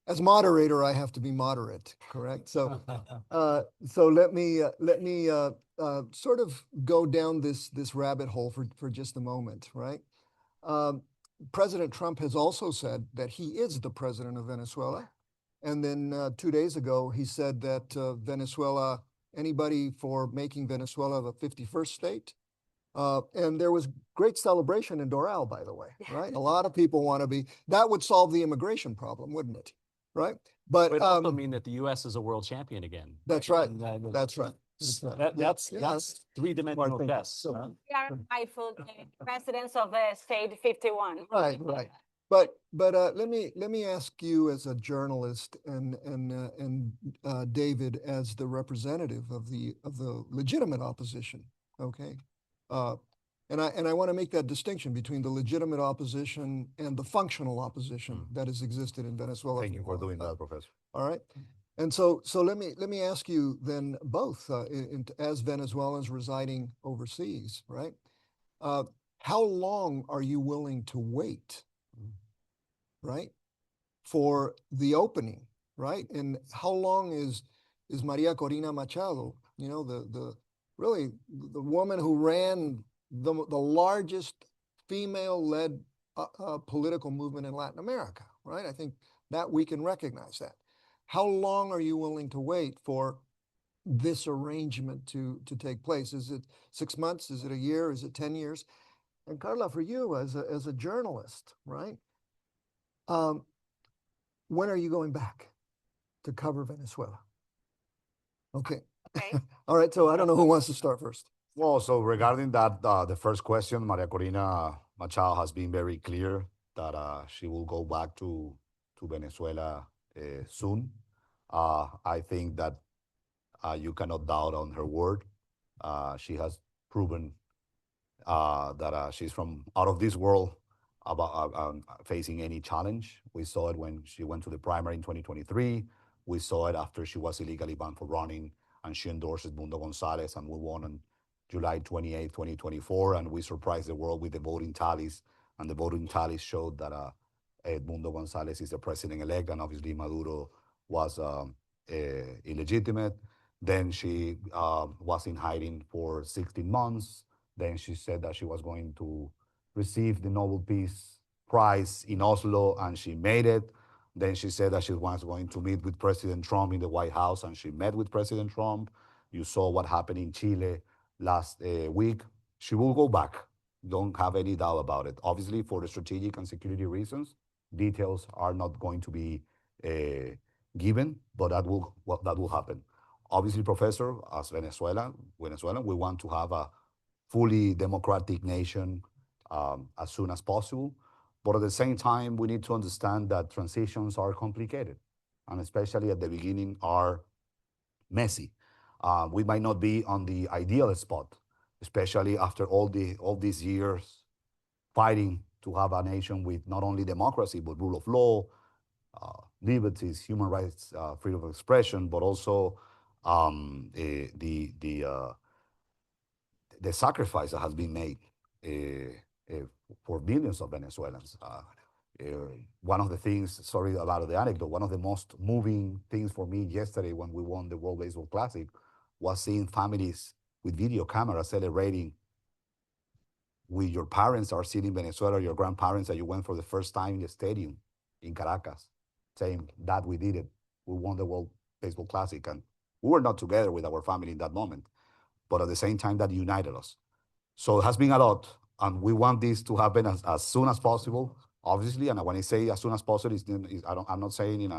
as moderator, I have to be moderate, correct? So let me sort of go down this rabbit hole for just a moment, right? President Trump has also said that he is the president of Venezuela. And then 2 days ago, he said that Venezuela, anybody for making Venezuela the 51st state. And there was great celebration in Doral, by the way, right? A lot of people want to be, that would solve the immigration problem, wouldn't it? Right? But it would also mean that the U.S. is a world champion again. That's right. And, That's right. That's three-dimensional chess. We are rightful presidents of state 51. Right. But let me ask you as a journalist and David as the representative of the legitimate opposition. Okay, uh, and I want to make that distinction between the legitimate opposition and the functional opposition that has existed in Venezuela. Thank you for doing that, Professor. All right. And so let me ask you then both as Venezuelans residing overseas, right? How long are you willing to wait, right, for the opening, right? And how long is Maria Corina Machado, you know, the really the woman who ran the largest female-led political movement in Latin America, right? I think that we can recognize that. How long are you willing to wait for this arrangement to take place? Is it 6 months? Is it a year? Is it 10 years? And Carla, for you as a journalist, right? When are you going back to cover Venezuela? Okay. Okay. All right. So I don't know who wants to start first. Well, so regarding that, the first question, Maria Corina Machado has been very clear that she will go back to Venezuela soon. I think that you cannot doubt on her word. She has proven that she's from out of this world about facing any challenge. We saw it when she went to the primary in 2023. We saw it after she was illegally banned for running and she endorsed Edmundo Gonzalez and we won on July 28, 2024. And we surprised the world with the voting tallies. And the voting tallies showed that Edmundo Gonzalez is the president-elect and obviously Maduro was illegitimate. Then she was in hiding for 16 months. Then she said that she was going to receive the Nobel Peace Prize in Oslo, and she made it. Then she said that she was going to meet with President Trump in the White House, and she met with President Trump. You saw what happened in Chile last week. She will go back. Don't have any doubt about it. Obviously, for the strategic and security reasons, details are not going to be given, but that will happen. Obviously, Professor, as Venezuelan, we want to have a fully democratic nation as soon as possible. But at the same time, we need to understand that transitions are complicated, and especially at the beginning are messy. We might not be on the ideal spot, especially after all these years fighting to have a nation with not only democracy but rule of law, liberties, human rights, freedom of expression, but also the sacrifice that has been made for millions of Venezuelans. One of the things, sorry about the anecdote, one of the most moving things for me yesterday when we won the World Baseball Classic was seeing families with video cameras celebrating with your parents are sitting in Venezuela, your grandparents that you went for the first time in the stadium in Caracas, saying that we did it. We won the World Baseball Classic. And we were not together with our family in that moment, but at the same time that united us. So it has been a lot, and we want this to happen as soon as possible, obviously. And when I say as soon as possible, I'm not saying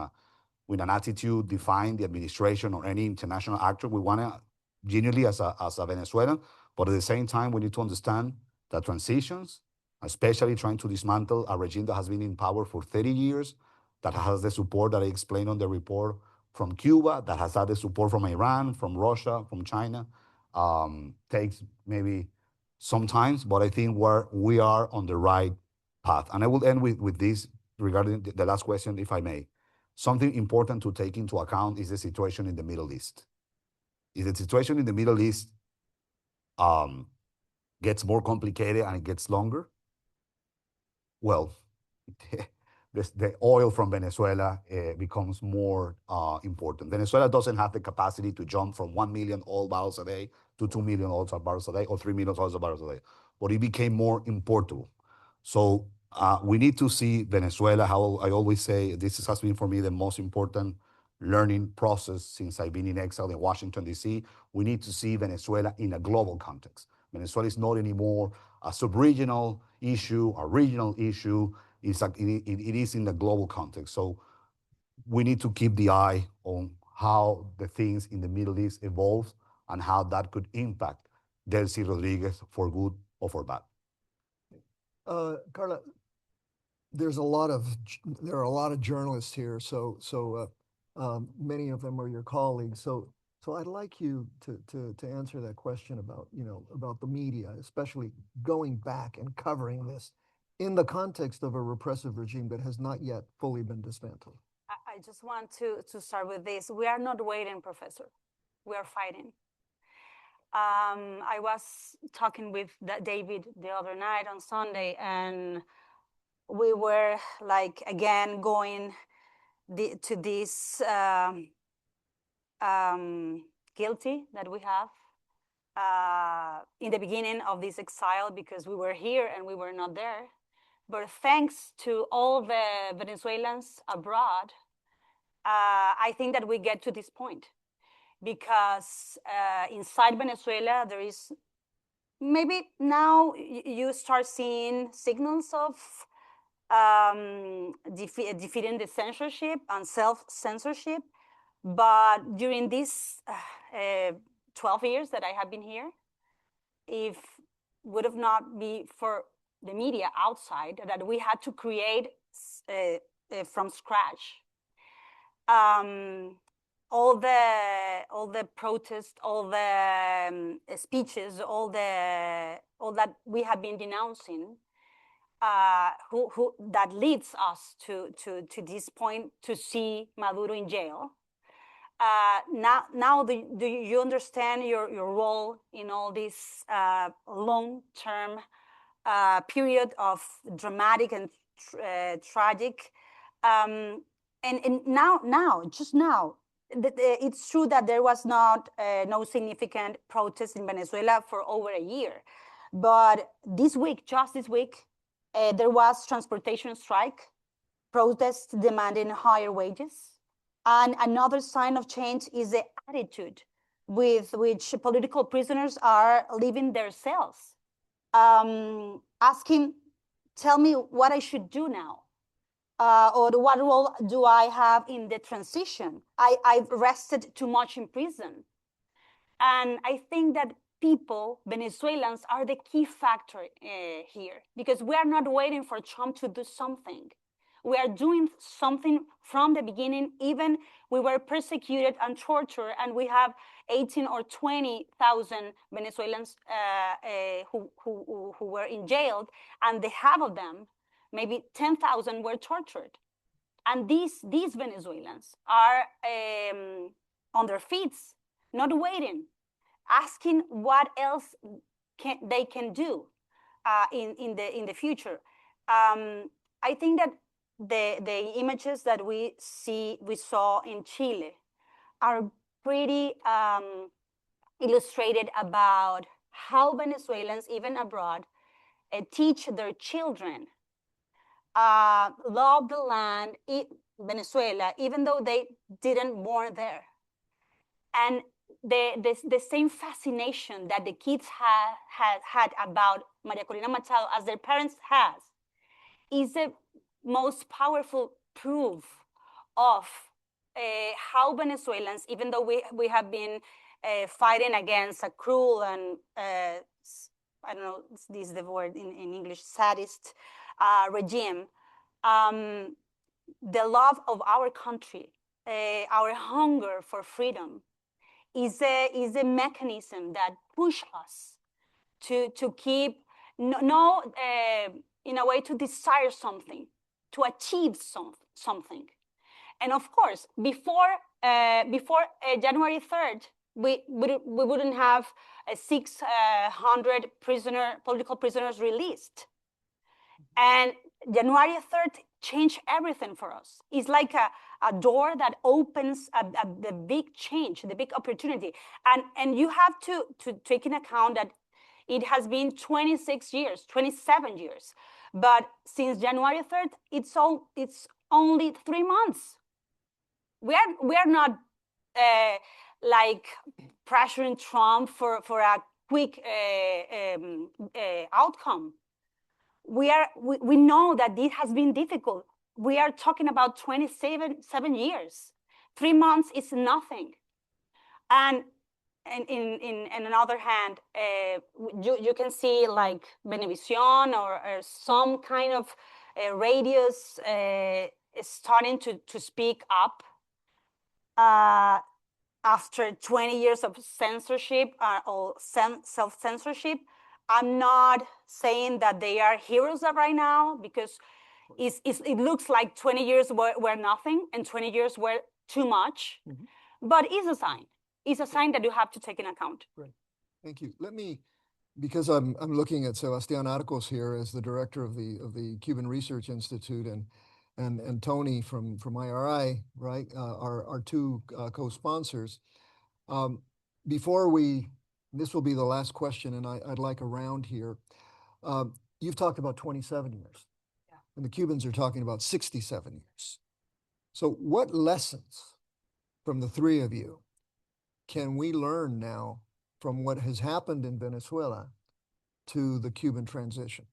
with an attitude define the administration or any international actor. We want to genuinely as a Venezuelan, but at the same time, we need to understand that transitions, especially trying to dismantle a regime that has been in power for 30 years, that has the support that I explained on the report from Cuba, that has had the support from Iran, from Russia, from China, takes maybe sometimes, but I think we are on the right path. And I will end with this regarding the last question, if I may. Something important to take into account is the situation in the Middle East. If the situation in the Middle East gets more complicated and it gets longer, well, the oil from Venezuela becomes more important. Venezuela doesn't have the capacity to jump from 1 million oil barrels a day to 2 million oil barrels a day or 3 million oil barrels a day, but it became more importable. So we need to see Venezuela, how I always say, this has been for me the most important learning process since I've been in exile in Washington, D.C. We need to see Venezuela in a global context. Venezuela is not anymore a sub-regional issue, a regional issue. It is in the global context. So we need to keep the eye on how the things in the Middle East evolve and how that could impact Delcy Rodriguez for good or for bad. Carla, there's a lot of there are a lot of journalists here, so many of them are your colleagues. So I'd like you to answer that question about about the media, especially going back and covering this in the context of a repressive regime that has not yet fully been dismantled. I just want to start with this. We are not waiting, Professor. We are fighting. I was talking with David the other night on Sunday, and we were like again going to this guilty that we have in the beginning of this exile, because we were here and we were not there. But thanks to all the Venezuelans abroad, I think that we get to this point, because inside Venezuela, there is maybe now you start seeing signals of defeating the censorship and self-censorship. But during these 12 years that I have been here, if would have not be for the media outside that we had to create from scratch, all the protests, all the speeches, all that we have been denouncing, that leads us to this point, to see Maduro in jail. Now do you understand your role in all this long-term period of dramatic and tragic? And just now, it's true that there was not no significant protest in Venezuela for over a year, but just this week, there was transportation strike, protests demanding higher wages. And another sign of change is the attitude with which political prisoners are leaving their cells, asking, tell me what I should do now, or what role do I have in the transition? I've rested too much in prison. And I think that people, Venezuelans, are the key factor here, because we are not waiting for Trump to do something. We are doing something from the beginning. Even we were persecuted and tortured, and we have 18 or 20,000 Venezuelans who were in jail, and the half of them, maybe 10,000, were tortured. And these Venezuelans are on their feet, not waiting, asking what else they can do in the future. I think that the images that we saw in Chile are pretty illustrated about how Venezuelans, even abroad, teach their children love the land, Venezuela, even though they didn't born there. And the same fascination that the kids had about Maria Corina Machado as their parents has is the most powerful proof of how Venezuelans, even though we have been fighting against a cruel and I don't know, this is the word in English, sadist regime, the love of our country, our hunger for freedom is a mechanism that push us to keep in a way to desire something, to achieve something. And of course, before January 3rd, we wouldn't have 600 political prisoners released. And January 3rd changed everything for us. It's like a door that opens the big change, the big opportunity. And you have to take in account that it has been 26 years, 27 years. But since January 3rd, it's only 3 months. We are not like pressuring Trump for a quick outcome. We know that it has been difficult. We are talking about 27 years. 3 months is nothing. And in another hand, you can see like Venevisión or some kind of radios is starting to speak up after 20 years of censorship or self-censorship. I'm not saying that they are heroes right now, because it looks like 20 years were nothing and 20 years were too much. But it's a sign. It's a sign that you have to take in account. Great. Thank you. Let me, because I'm looking at Sebastián Arcos here as the director of the Cuban Research Institute, and Tony from IRI, right, our two co-sponsors. Before this will be the last question, and I'd like a round here. You've talked about 27 years, and the Cubans are talking about 67 years. So what lessons from the three of you can we learn now from what has happened in Venezuela to the Cuban transition?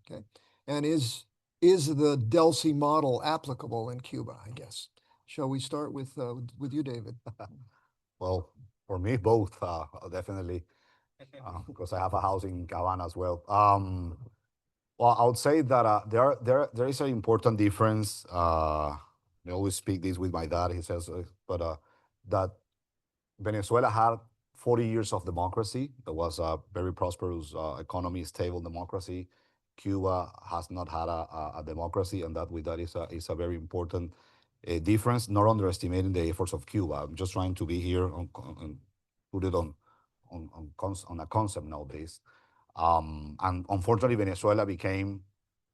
Okay, and is the Delcy model applicable in Cuba, I guess? Shall we start with you, David? Well, for me, both, definitely, because I have a house in Havana as well. Well, I would say that there is an important difference. I always speak this with my dad. He says, that Venezuela had 40 years of democracy. There was a very prosperous economy, stable democracy. Cuba has not had a democracy, and that is a very important difference. Not underestimating the efforts of Cuba. I'm just trying to be here and put it on a concept nowadays. And unfortunately, Venezuela became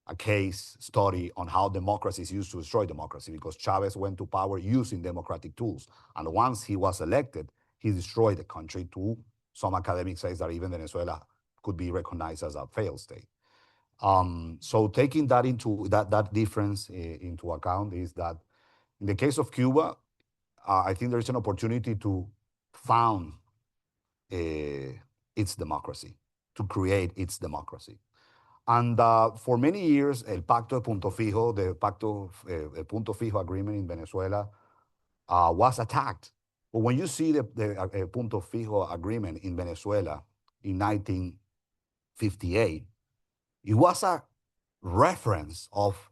a case study on how democracy is used to destroy democracy, because Chavez went to power using democratic tools. And once he was elected, he destroyed the country. To some academics say that even Venezuela could be recognized as a failed state. So taking that into that difference into account is that in the case of Cuba, I think there is an opportunity to found its democracy, to create its democracy. And for many years, el Pacto de Punto Fijo, the Pacto Punto Fijo agreement in Venezuela, was attacked. But when you see the Punto Fijo agreement in Venezuela in 1958, it was a reference of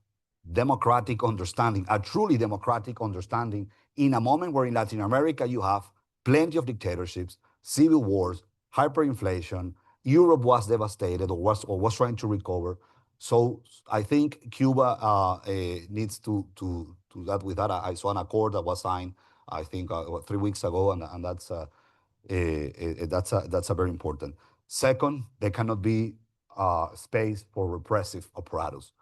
democratic understanding, a truly democratic understanding, in a moment where in Latin America you have plenty of dictatorships, civil wars, hyperinflation. Europe was devastated or was trying to recover. So I think Cuba needs to that. With that, I saw an accord that was signed, I think 3 weeks ago, and that's a very important. Second, there cannot be space for repressive apparatus.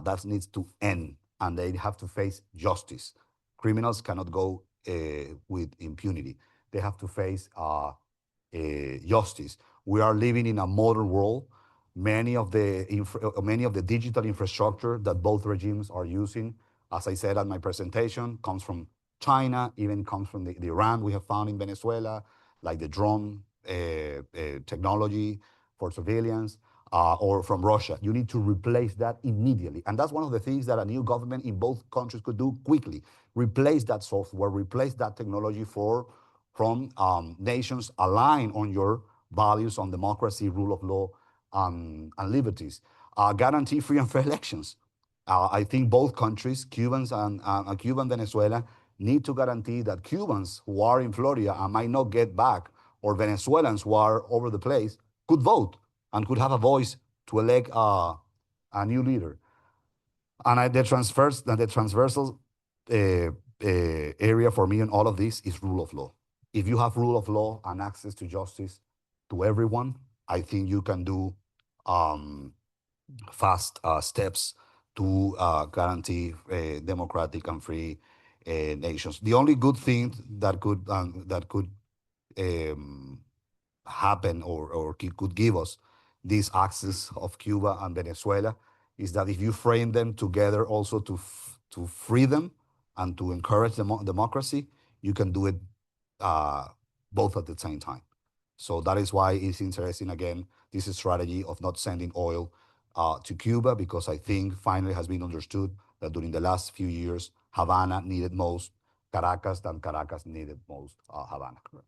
That needs to end, and they have to face justice. Criminals cannot go with impunity. They have to face justice. We are living in a modern world. Many of the digital infrastructure that both regimes are using, as I said at my presentation, comes from China, even comes from the Iran we have found in Venezuela, like the drone technology for civilians, or from Russia. You need to replace that immediately. And that's one of the things that a new government in both countries could do quickly. Replace that software, replace that technology from nations aligned on your values, on democracy, rule of law, and liberties. Guarantee free and fair elections. I think both countries, Cubans and Cuba and Venezuela, need to guarantee that Cubans who are in Florida and might not get back, or Venezuelans who are over the place, could vote and could have a voice to elect a new leader. And the transversal area for me in all of this is rule of law. If you have rule of law and access to justice to everyone, I think you can do fast steps to guarantee democratic and free nations. The only good thing that could happen or could give us this access of Cuba and Venezuela is that if you frame them together also to free them and to encourage democracy, you can do it both at the same time. So that is why it's interesting, again, this strategy of not sending oil to Cuba, because I think finally has been understood that during the last few years, Havana needed most Caracas than Caracas needed most Havana. Correct.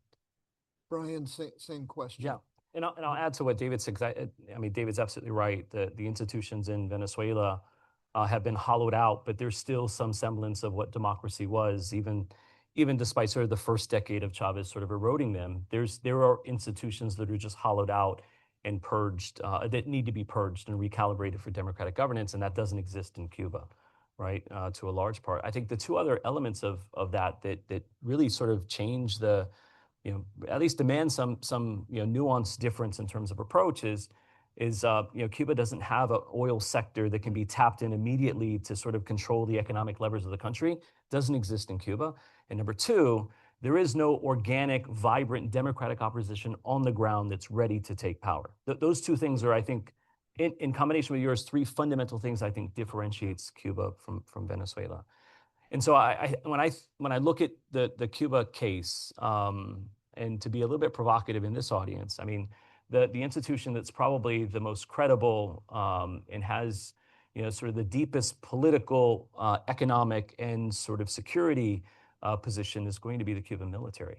Brian, same question. Yeah, and I'll add to what David said. I mean, David's absolutely right. The institutions in Venezuela have been hollowed out, but there's still some semblance of what democracy was, even despite sort of the first decade of Chavez sort of eroding them. There are institutions that are just hollowed out and purged, that need to be purged and recalibrated for democratic governance, and that doesn't exist in Cuba, right, to a large part. I think the two other elements of that really sort of change the, at least demand some nuanced difference in terms of approach is Cuba doesn't have an oil sector that can be tapped in immediately to sort of control the economic levers of the country. Doesn't exist in Cuba. And number two, there is no organic, vibrant, democratic opposition on the ground that's ready to take power. Those two things are, I think, in combination with yours, three fundamental things I think differentiates Cuba from Venezuela. And so when I look at the Cuba case, and to be a little bit provocative in this audience, I mean, the institution that's probably the most credible and has sort of the deepest political, economic, and sort of security position is going to be the Cuban military.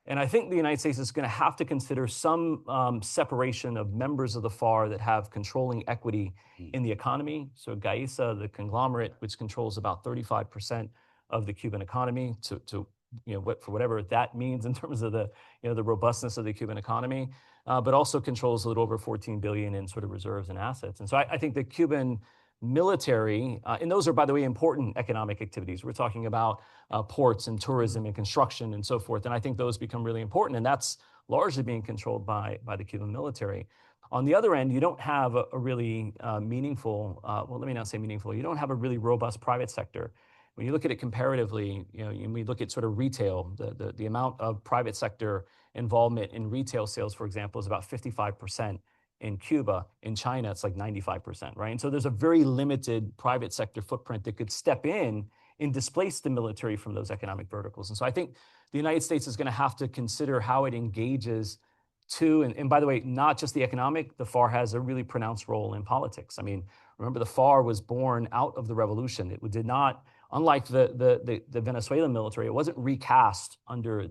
And I think the United States is going to have to consider some separation of members of the FAR that have controlling equity in the economy. So Gaisa, the conglomerate, which controls about 35% of the Cuban economy, for whatever that means in terms of the robustness of the Cuban economy, but also controls a little over 14 billion in sort of reserves and assets. And so I think the Cuban military, and those are, by the way, important economic activities. We're talking about ports and tourism and construction and so forth. And I think those become really important. And that's largely being controlled by the Cuban military. On the other end, you don't have a really meaningful, well, let me not say meaningful, you don't have a really robust private sector. When you look at it comparatively, we look at sort of retail, the amount of private sector involvement in retail sales, for example, is about 55%. In Cuba. In China, it's like 95%, right? And so there's a very limited private sector footprint that could step in and displace the military from those economic verticals. And so I think the United States is going to have to consider how it engages and by the way, not just the economic, the FAR has a really pronounced role in politics. I mean, remember the FAR was born out of the revolution. It did not, unlike the Venezuelan military, it wasn't recast under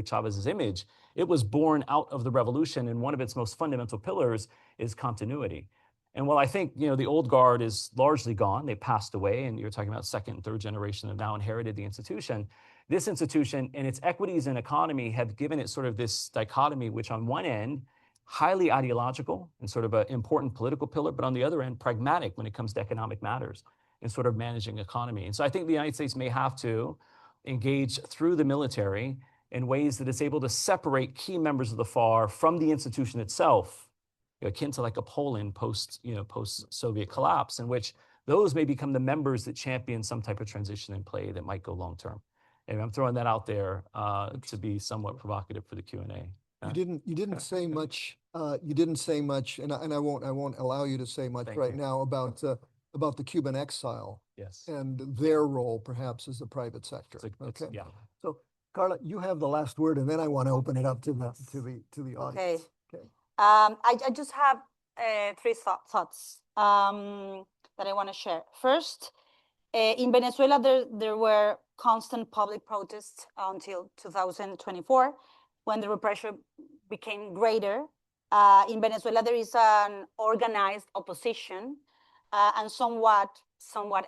Chavez's image. It was born out of the revolution, and one of its most fundamental pillars is continuity. And while I think the old guard is largely gone, they passed away, and you're talking about second and third generation have now inherited the institution. This institution and its equities and economy have given it sort of this dichotomy, which on one end, highly ideological and sort of an important political pillar, but on the other end, pragmatic when it comes to economic matters and sort of managing economy. And so I think the United States may have to engage through the military in ways that it's able to separate key members of the FAR from the institution itself, akin to like a Poland post-Soviet collapse, in which those may become the members that champion some type of transition in play that might go long term. And I'm throwing that out there to be somewhat provocative for the Q&A. You didn't say much. You didn't say much, and I won't allow you to say much now about the Cuban exile. Yes. And their role, perhaps, as the private sector. Okay. Yeah. So, Carla, you have the last word, and then I want to open it up to the audience. Okay. I just have three thoughts that I want to share. First, in Venezuela, there were constant public protests until 2024, when the repression became greater. In Venezuela, there is an organized opposition and somewhat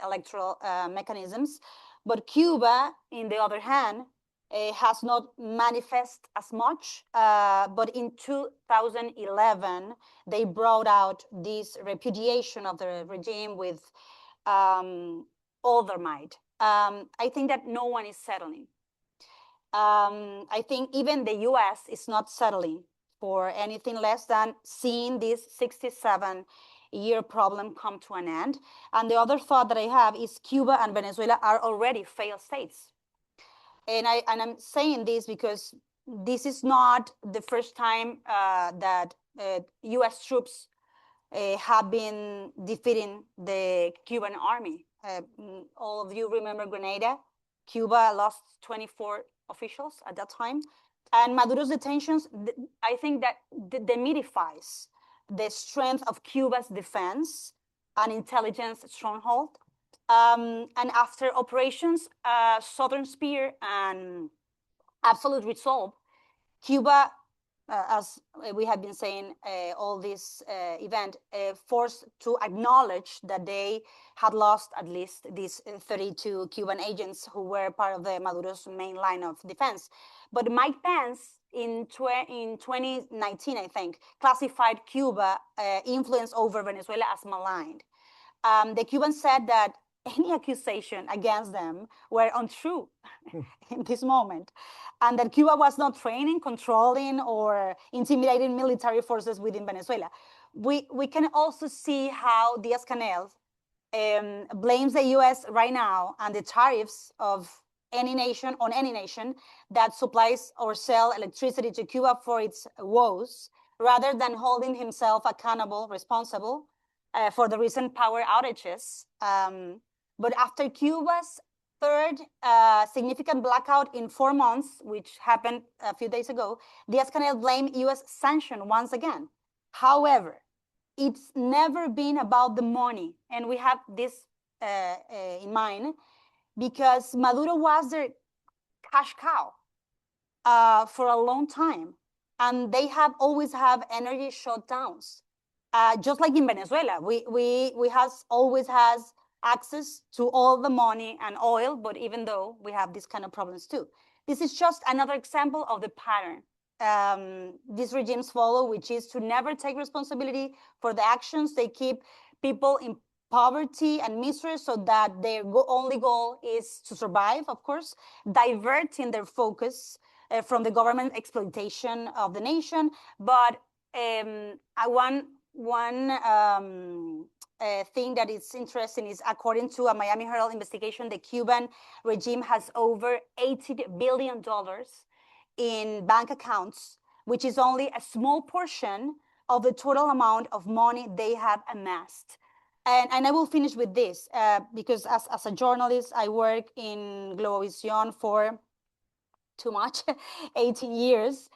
electoral mechanisms. But Cuba, in the other hand, has not manifest as much. But in 2011, they brought out this repudiation of the regime with all their might. I think that no one is settling. I think even the US is not settling for anything less than seeing this 67-year problem come to an end. And the other thought that I have is Cuba and Venezuela are already failed states. And I'm saying this because this is not the first time that US troops have been defeating the Cuban army. All of you remember Grenada. Cuba lost 24 officials at that time. And Maduro's detentions, I think that demythifies the strength of Cuba's defense and intelligence stronghold. And after operations Southern Spear and Absolute Resolve, Cuba as we have been saying, all this event forced to acknowledge that they had lost at least these 32 Cuban agents who were part of the Maduro's main line of defense. But Mike Pence in 2019, I think, classified Cuba influence over Venezuela as maligned. The Cubans said that any accusation against them were untrue in this moment, and that Cuba was not training, controlling, or intimidating military forces within Venezuela. We can also see how Diaz-Canel blames the US right now and the tariffs of any nation on any nation that supplies or sell electricity to Cuba for its woes, rather than holding himself accountable, responsible for the recent power outages. But after Cuba's third significant blackout in 4 months, which happened a few days ago, Diaz-Canel blamed US sanction once again. However, it's never been about the money, and we have this in mind, because Maduro was their cash cow for a long time, and they have always have energy shutdowns. Just like in Venezuela, we has always has access to all the money and oil, but even though we have these kind of problems too. This is just another example of the pattern these regimes follow, which is to never take responsibility for the actions. They keep people in poverty and misery so that their only goal is to survive, of course, diverting their focus from the government exploitation of the nation. But one thing that is interesting is, according to a Miami Herald investigation, the Cuban regime has over $80 billion in bank accounts, which is only a small portion of the total amount of money they have amassed. And I will finish with this, because as a journalist, I work in Globovisión for too much, 18 years.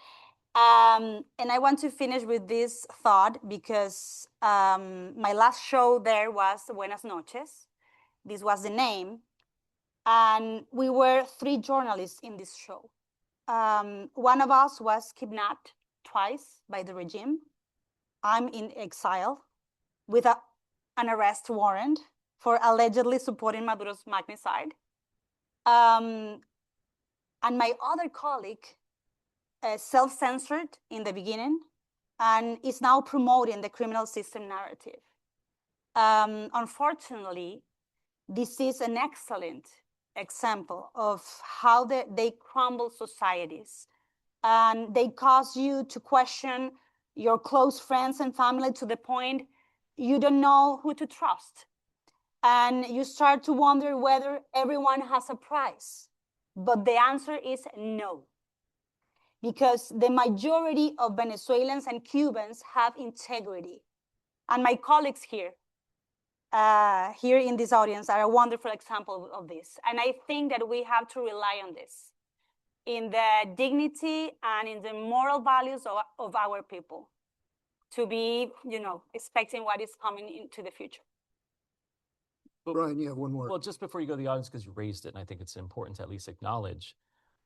And I want to finish with this thought, because my last show there was Buenas Noches. This was the name. And we were 3 journalists in this show. One of us was kidnapped twice by the regime. I'm in exile with an arrest warrant for allegedly supporting Maduro's magnicide. And my other colleague self-censored in the beginning and is now promoting the criminal system narrative. Unfortunately, this is an excellent example of how they crumble societies, and they cause you to question your close friends and family to the point you don't know who to trust, and you start to wonder whether everyone has a price. But the answer is no, because the majority of Venezuelans and Cubans have integrity, and my colleagues here in this audience are a wonderful example of this. And I think that we have to rely on this in the dignity and in the moral values of our people to be, expecting what is coming into the future. Brian, you have one more. Well, just before you go to the audience, because you raised it, and I think it's important to at least acknowledge,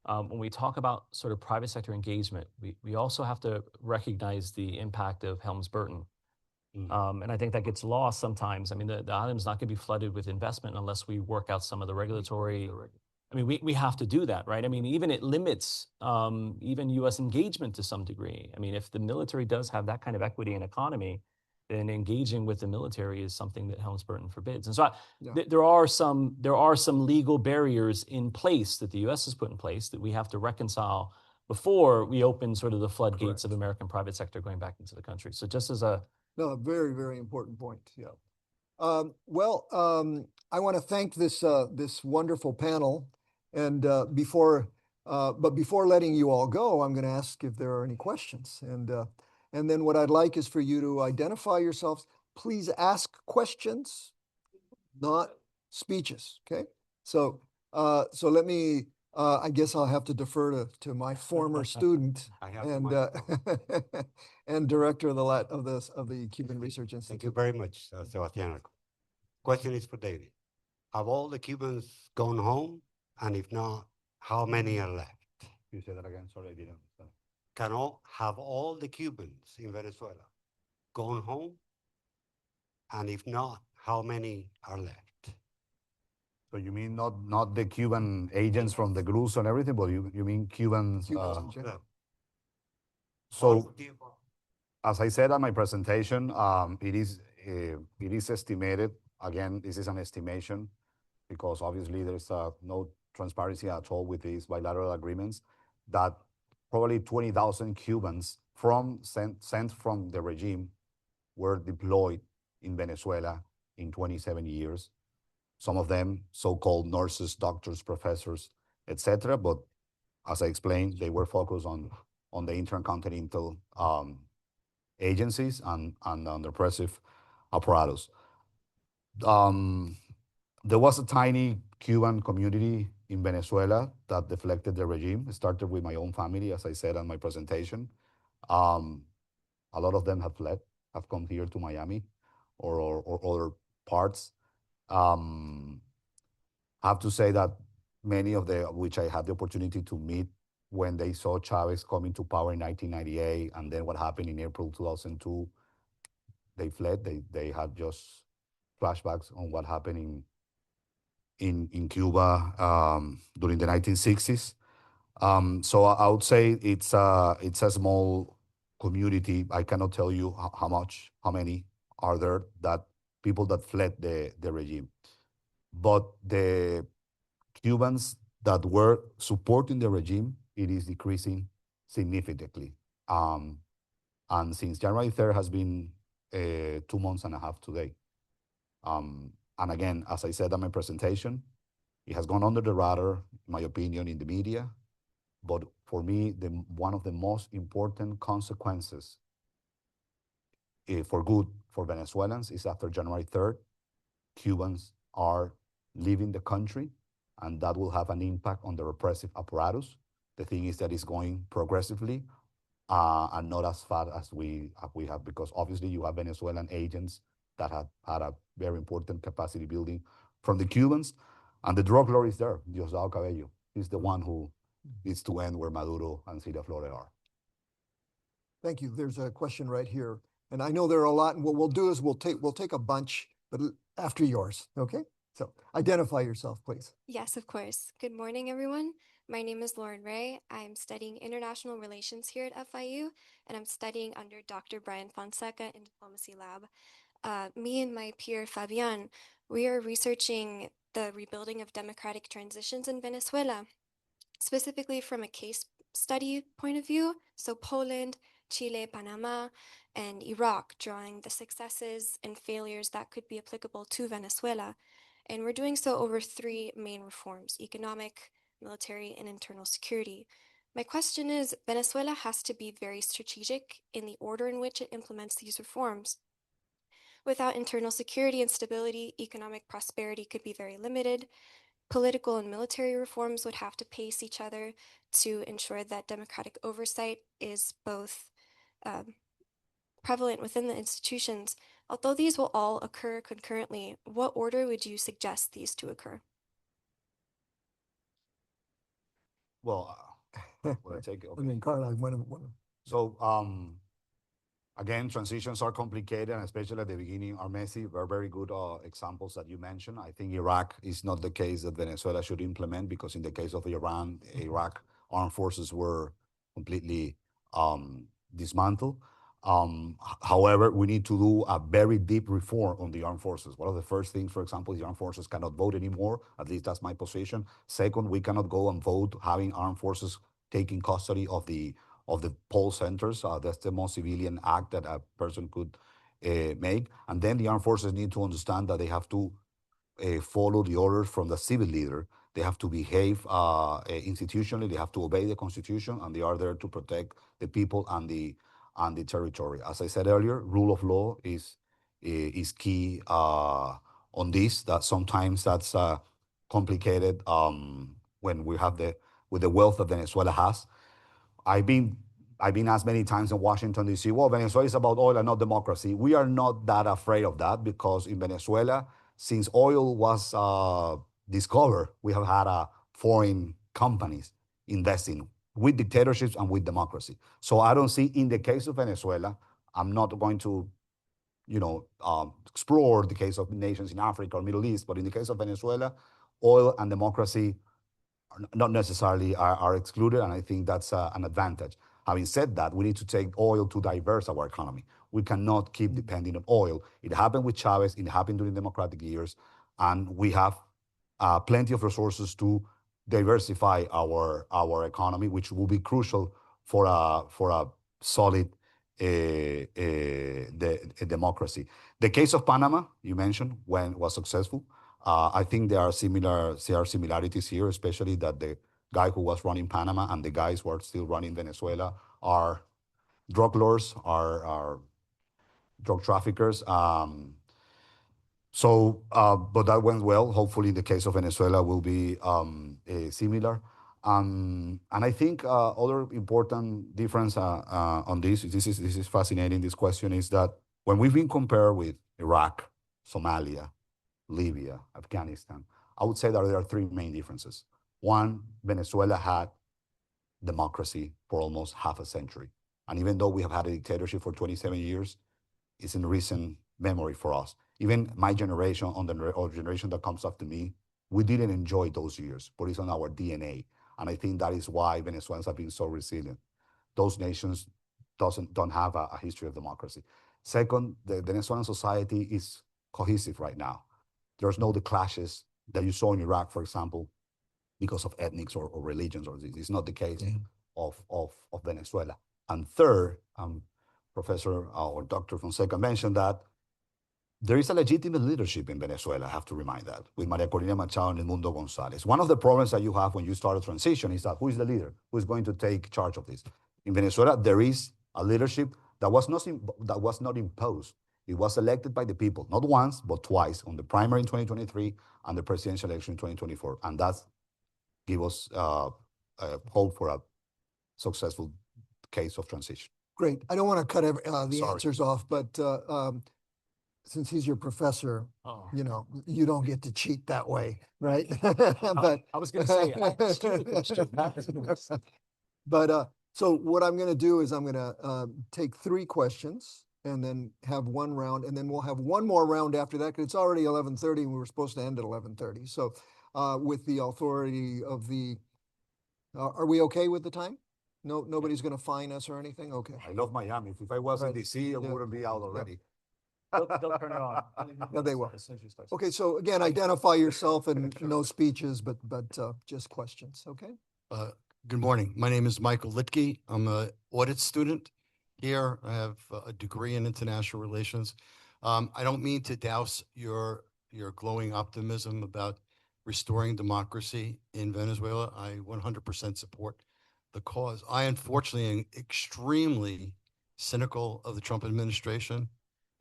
when we talk about sort of private sector engagement, we also have to recognize the impact of Helms-Burton. And I think that gets lost sometimes. I mean, the island's not going to be flooded with investment unless we work out some of the regulatory. I mean, we have to do that, right? I mean, even it limits even U.S. engagement to some degree. I mean, if the military does have that kind of equity and economy, then engaging with the military is something that Helms-Burton forbids. And so there are some legal barriers in place that the U.S. has put in place that we have to reconcile before we open sort of the floodgates of American private sector going back into the country. So just as a very, very important point. Yeah. I want to thank this wonderful panel, and before letting you all go, I'm going to ask if there are any questions, and then what I'd like is for you to identify yourselves. Please ask questions, not speeches. Okay. So let me. I guess I'll have to defer to my former student and and director of the Cuban Research Institute. Thank you very much, Sebastián. Question is for David. Have all the Cubans gone home? And if not, how many are left? You say that again. Sorry, I didn't understand. have all the Cubans in Venezuela gone home? And if not, how many are left? So you mean not the Cuban agents from the groups and everything, but you mean Cubans? Cubans in general. So as I said at my presentation, it is estimated. Again, this is an estimation because obviously there's no transparency at all with these bilateral agreements. That probably 20,000 Cubans sent from the regime were deployed in Venezuela in 27 years. Some of them so-called nurses, doctors, professors, etc. But as I explained, they were focused on the intercontinental agencies and on the repressive apparatus. There was a tiny Cuban community in Venezuela that deflected the regime. It started with my own family, as I said in my presentation. A lot of them have fled, have come here to Miami or other parts. I have to say that many of which I had the opportunity to meet when they saw Chavez coming to power in 1998, and then what happened in April 2002, they fled. They had just flashbacks on what happened in Cuba during the 1960s. So I would say it's a small community. I cannot tell you how many are there, that people that fled the regime. But the Cubans that were supporting the regime, it is decreasing significantly. And since January 3rd has been 2 months and a half today. And again, as I said in my presentation, it has gone under the radar, in my opinion, in the media. But for me, one of the most important consequences for good for Venezuelans is after January 3rd, Cubans are leaving the country, and that will have an impact on the repressive apparatus. The thing is that it's going progressively and not as fast as we have, because obviously you have Venezuelan agents that have had a very important capacity building from the Cubans, and the drug lord is there, Diosdado Cabello. He's the one who needs to end where Maduro and Cilia Flores are. Thank you. There's a question right here. And I know there are a lot, and what we'll do is we'll take a bunch, but after yours, okay? So identify yourself, please. Yes, of course. Good morning, everyone. My name is Lauren Ray. I'm studying international relations here at FIU, and I'm studying under Dr. Brian Fonseca in Diplomacy Lab. Me and my peer Fabian, we are researching the rebuilding of democratic transitions in Venezuela, specifically from a case study point of view. So Poland, Chile, Panama, and Iraq, drawing the successes and failures that could be applicable to Venezuela. And we're doing so over three main reforms: economic, military, and internal security. My question is, Venezuela has to be very strategic in the order in which it implements these reforms. Without internal security and stability, economic prosperity could be very limited. Political and military reforms would have to pace each other to ensure that democratic oversight is both prevalent within the institutions. Although these will all occur concurrently, what order would you suggest these to occur? Well, will I take it? I Okay. mean, Carla, So again, transitions are complicated, and especially at the beginning are messy. They're very good examples that you mentioned. I think Iraq is not the case that Venezuela should implement, because in the case of Iran, Iraq armed forces were completely dismantled. However, we need to do a very deep reform on the armed forces. One of the first things, for example, the armed forces cannot vote anymore. At least that's my position. Second, we cannot go and vote having armed forces taking custody of the poll centers. That's the most civilian act that a person could make. And then the armed forces need to understand that they have to follow the orders from the civil leader. They have to behave institutionally. They have to obey the constitution, and they are there to protect the people and the territory. As I said earlier, rule of law is key on this. That sometimes that's complicated when we have with the wealth that Venezuela has. I've been asked many times in Washington, D.C., well, Venezuela is about oil and not democracy. We are not that afraid of that, because in Venezuela, since oil was discovered, we have had foreign companies investing with dictatorships and with democracy. So I don't see, in the case of Venezuela, I'm not going to, explore the case of nations in Africa or Middle East, but in the case of Venezuela, oil and democracy not necessarily are excluded, and I think that's an advantage. Having said that, we need to take oil to diverse our economy. We cannot keep depending on oil. It happened with Chavez, it happened during democratic years, and we have plenty of resources to diversify our economy, which will be crucial for a solid democracy. The case of Panama, you mentioned, when was successful. I think there are similarities here, especially that the guy who was running Panama and the guys who are still running Venezuela are drug lords, are drug traffickers. But that went well. Hopefully, the case of Venezuela will be similar. And I think other important difference on this is fascinating. This question is that when we've been compared with Iraq, Somalia, Libya, Afghanistan, I would say that there are three main differences. One, Venezuela had democracy for almost half a century. And even though we have had a dictatorship for 27 years, it's in recent memory for us. Even my generation, or generation that comes after me, we didn't enjoy those years, but it's on our DNA. And I think that is why Venezuelans have been so resilient. Those nations don't have a history of democracy. Second, the Venezuelan society is cohesive right now. There's no the clashes that you saw in Iraq, for example, because of ethnics or religions, or this. It's not the case of Venezuela. And third, Professor or Dr. Fonseca mentioned that there is a legitimate leadership in Venezuela, I have to remind that, with Maria Corina Machado and Edmundo Gonzalez. One of the problems that you have when you start a transition is that who is the leader? Who is going to take charge of this? In Venezuela, there is a leadership that was not imposed. It was elected by the people, not once, but twice, on the primary in 2023 and the presidential election in 2024. And that's give us hope for a successful case of transition. Great. I don't want to cut the Sorry. answers off, but since he's your professor, Oh. you don't get to cheat that way, right? But I was going to say, I asked you the question. But so what I'm going to do is I'm going to take 3 questions and then have one round, and then we'll have one more round after that, because it's already 11:30 and we were supposed to end at 11:30. So with the authority of the, are we okay with the time? No, nobody's going to fine us or anything? Okay. I love Miami. If I was Right. in DC, I Yeah. wouldn't be out already. They'll turn it on. Yeah, they will. As soon as you start. Okay, so again, identify yourself and no speeches, but just questions, okay? Good morning. My name is Michael Litke. I'm an audit student here. I have a degree in international relations. I don't mean to douse your glowing optimism about restoring democracy in Venezuela. I 100% support the cause. I unfortunately am extremely cynical of the Trump administration,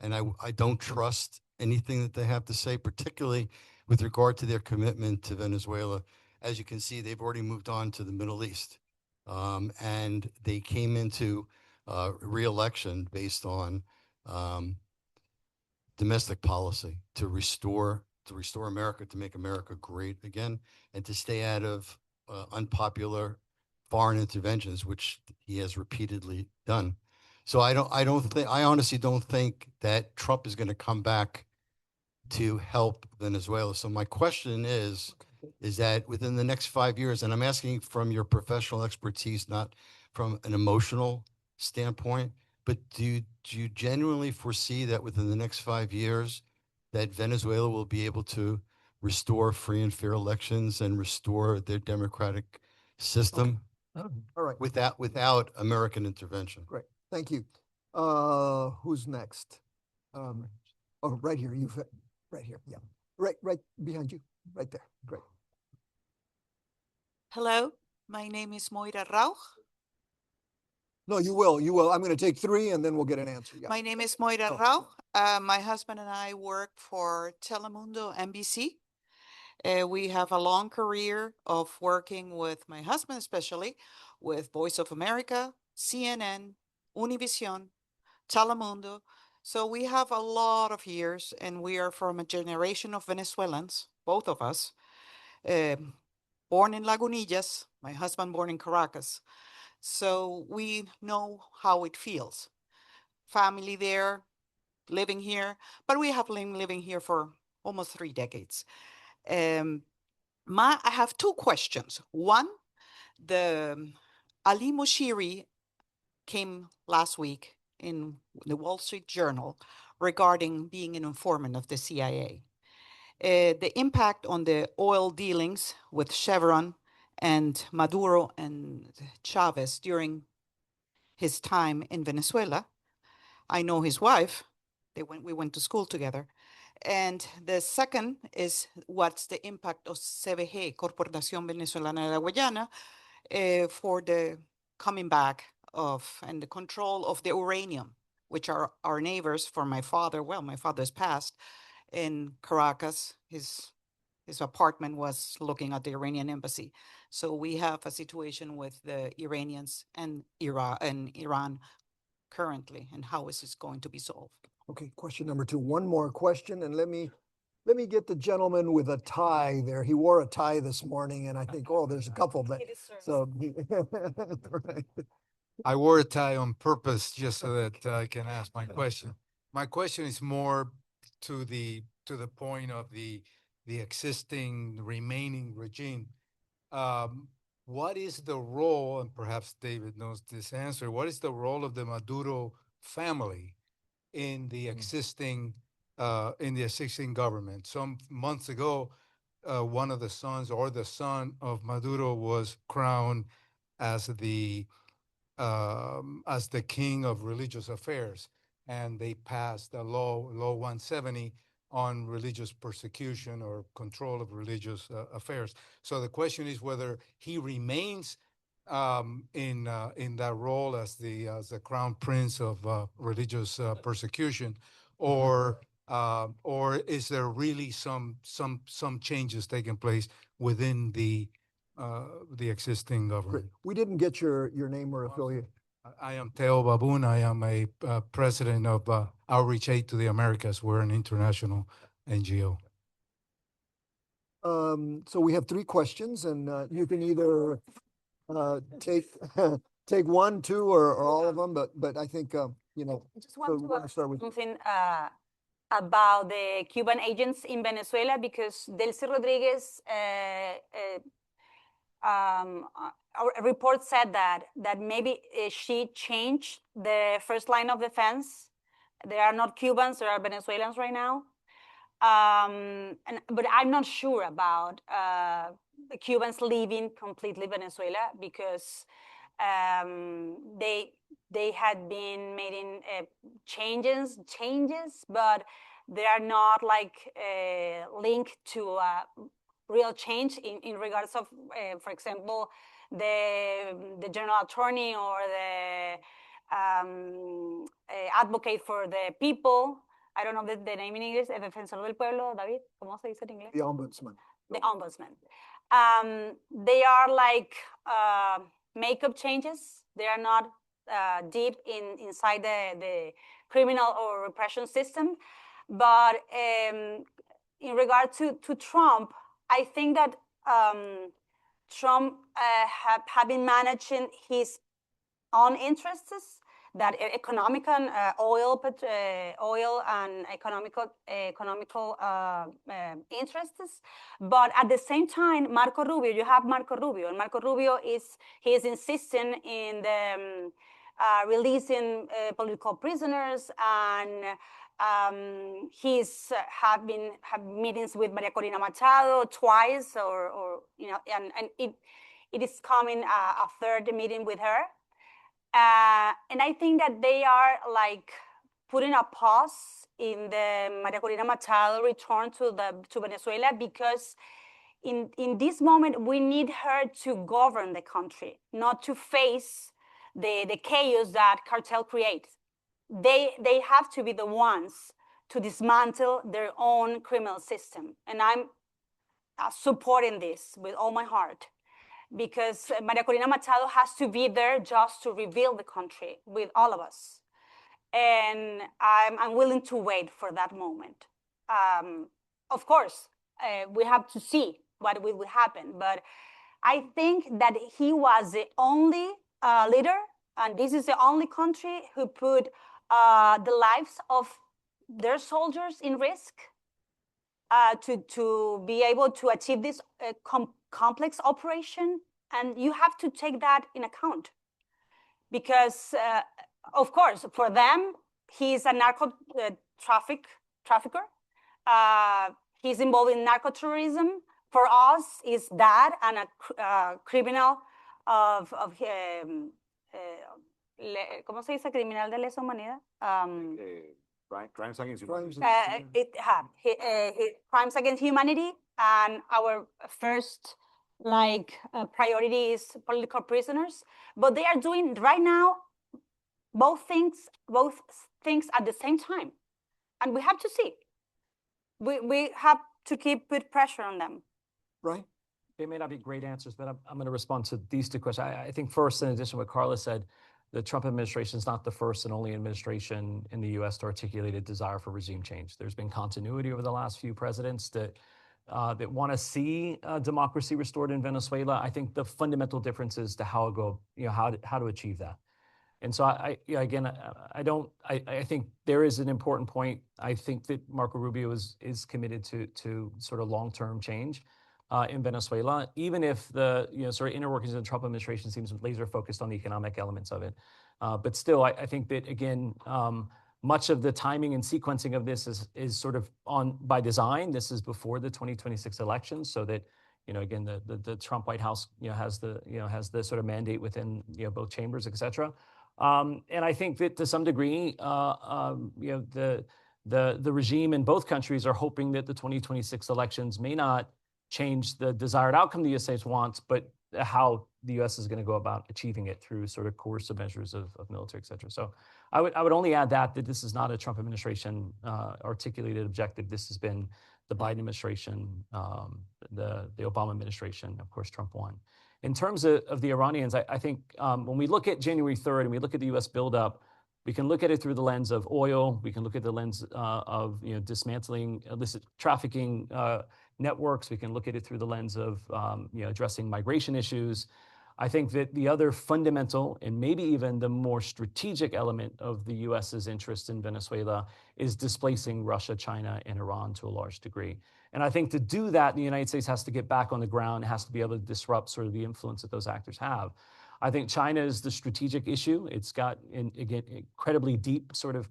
and I don't trust anything that they have to say, particularly with regard to their commitment to Venezuela. As you can see, they've already moved on to the Middle East, and they came into re-election based on domestic policy to restore America, to make America great again, and to stay out of unpopular foreign interventions, which he has repeatedly done. So I honestly don't think that Trump is going to come back to help Venezuela. So my question is that within the next 5 years, and I'm asking from your professional expertise, not from an emotional standpoint, but do you genuinely foresee that within the next 5 years that Venezuela will be able to restore free and fair elections and restore their democratic system All right, without American intervention? great, thank you. Who's next? Oh, right here, right here, yeah. Right behind you, right there, great. Hello, my name is Moira Rauch. No, you will. I'm going to take 3 and then we'll get an answer. Yeah. My name is Moira Oh. Rauch. My husband and I work for Telemundo NBC. We have a long career of working with my husband, especially with Voice of America, CNN, Univision, Telemundo. So we have a lot of years, and we are from a generation of Venezuelans, both of us. born in Lagunillas, my husband born in Caracas. So we know how it feels. Family there, living here, but we have been living here for almost 3 decades. I have two questions. One, the Ali Moshiri came last week in the Wall Street Journal regarding being an informant of the CIA. The impact on the oil dealings with Chevron and Maduro and Chavez during his time in Venezuela. I know his wife. We went to school together. And the second is what's the impact of CVG, Corporación Venezolana de la Guayana, for the coming back of and the control of the uranium, which are our neighbors for my father. Well, my father's passed in Caracas. His apartment was looking at the Iranian embassy. So we have a situation with the Iranians and Iran currently, and how is this going to be solved? Okay, question number two. One more question, and let me get the gentleman with a tie there. He wore a tie this morning, and I think, oh, there's a couple, but He deserves so right. I wore a tie on purpose just so that I can ask my question. My question is more to the point of the existing remaining regime. What is the role, and perhaps David knows this answer, what is the role of the Maduro family in the existing government? Some months ago, one of the sons or the son of Maduro was crowned as the king of religious affairs, and they passed the law 170 on religious persecution or control of religious affairs. So the question is whether he remains in that role as the crown prince of religious persecution, or is there really some changes taking place within the existing government? We didn't get your name or affiliate. I am Teo Baboon. I am a president of Outreach Aid to the Americas. We're an international NGO. So we have three questions, and you can either take take one, two, or all of them. But I think you know. I just want so to we'll add start with something about the Cuban agents in Venezuela, because Delcy Rodriguez a report said that maybe she changed the first line of defense. They are not Cubans, they are Venezuelans right now. But I'm not sure about the Cubans leaving completely Venezuela, because they had been making changes, but they are not like linked to real change in regards of, for example, the general attorney or the advocate for the people. I don't know the name in English, el defensor del pueblo, David, ¿cómo se dice en inglés? the ombudsman. The ombudsman. They are like makeup changes. They are not deep inside the criminal or repression system. But in regard to Trump, I think that Trump have been managing his own interests, that economical oil and economical interests. But at the same time, Marco Rubio, you have Marco Rubio, and Marco Rubio is insisting in the releasing political prisoners, and he's have meetings with Maria Corina Machado twice, or you know, and it is coming a third meeting with her. And I think that they are like putting a pause in the Maria Corina Machado return to Venezuela, because in this moment we need her to govern the country, not to face the chaos that cartel creates. They have to be the ones to dismantle their own criminal system, and I'm supporting this with all my heart, because Maria Corina Machado has to be there just to rebuild the country with all of us. And I'm willing to wait for that moment. Of course, we have to see what will happen, but I think that he was the only leader, and this is the only country who put the lives of their soldiers in risk to be able to achieve this complex operation. And you have to take that in account because, of course, for them, he's a trafficker. He's involved in narco-terrorism. For us, is that and a criminal of ¿cómo se dice? Criminal de lesa humanidad. Crimes against Crimes humanity. Crimes against humanity, and our first priority is political prisoners. But they are doing right now both things at the same time, and we have to see. We have to put pressure on them. Right. They may not be great answers, but I'm going to respond to these two questions. I think first, in addition to what Carla said, the Trump administration is not the first and only administration in the U.S. to articulate a desire for regime change. There's been continuity over the last few presidents that want to see democracy restored in Venezuela. I think the fundamental difference is to how to achieve that. And so I think there is an important point. I think that Marco Rubio is committed to sort of long-term change in Venezuela, even if the sort of inner workings of the Trump administration seems laser focused on the economic elements of it. But still, I think that again, much of the timing and sequencing of this is sort of by design. This is before the 2026 elections, so that again the Trump White House has the sort of mandate within both chambers, et cetera. And I think that to some degree, the regime in both countries are hoping that the 2026 elections may not change the desired outcome the U.S. wants, but how the U.S. is going to go about achieving it through sort of coercive measures of military, et cetera. So I would only add that this is not a Trump administration articulated objective. This has been the Biden administration, the Obama administration, of course, Trump won. In terms of the Iranians, I think when we look at January 3rd and we look at the U.S. buildup, we can look at it through the lens of oil. We can look at the lens of dismantling illicit trafficking networks. We can look at it through the lens of addressing migration issues. I think that the other fundamental and maybe even the more strategic element of the U.S.'s interest in Venezuela is displacing Russia, China, and Iran to a large degree. And I think to do that, the United States has to get back on the ground, has to be able to disrupt sort of the influence that those actors have. I think China is the strategic issue. It's got, again, incredibly deep sort of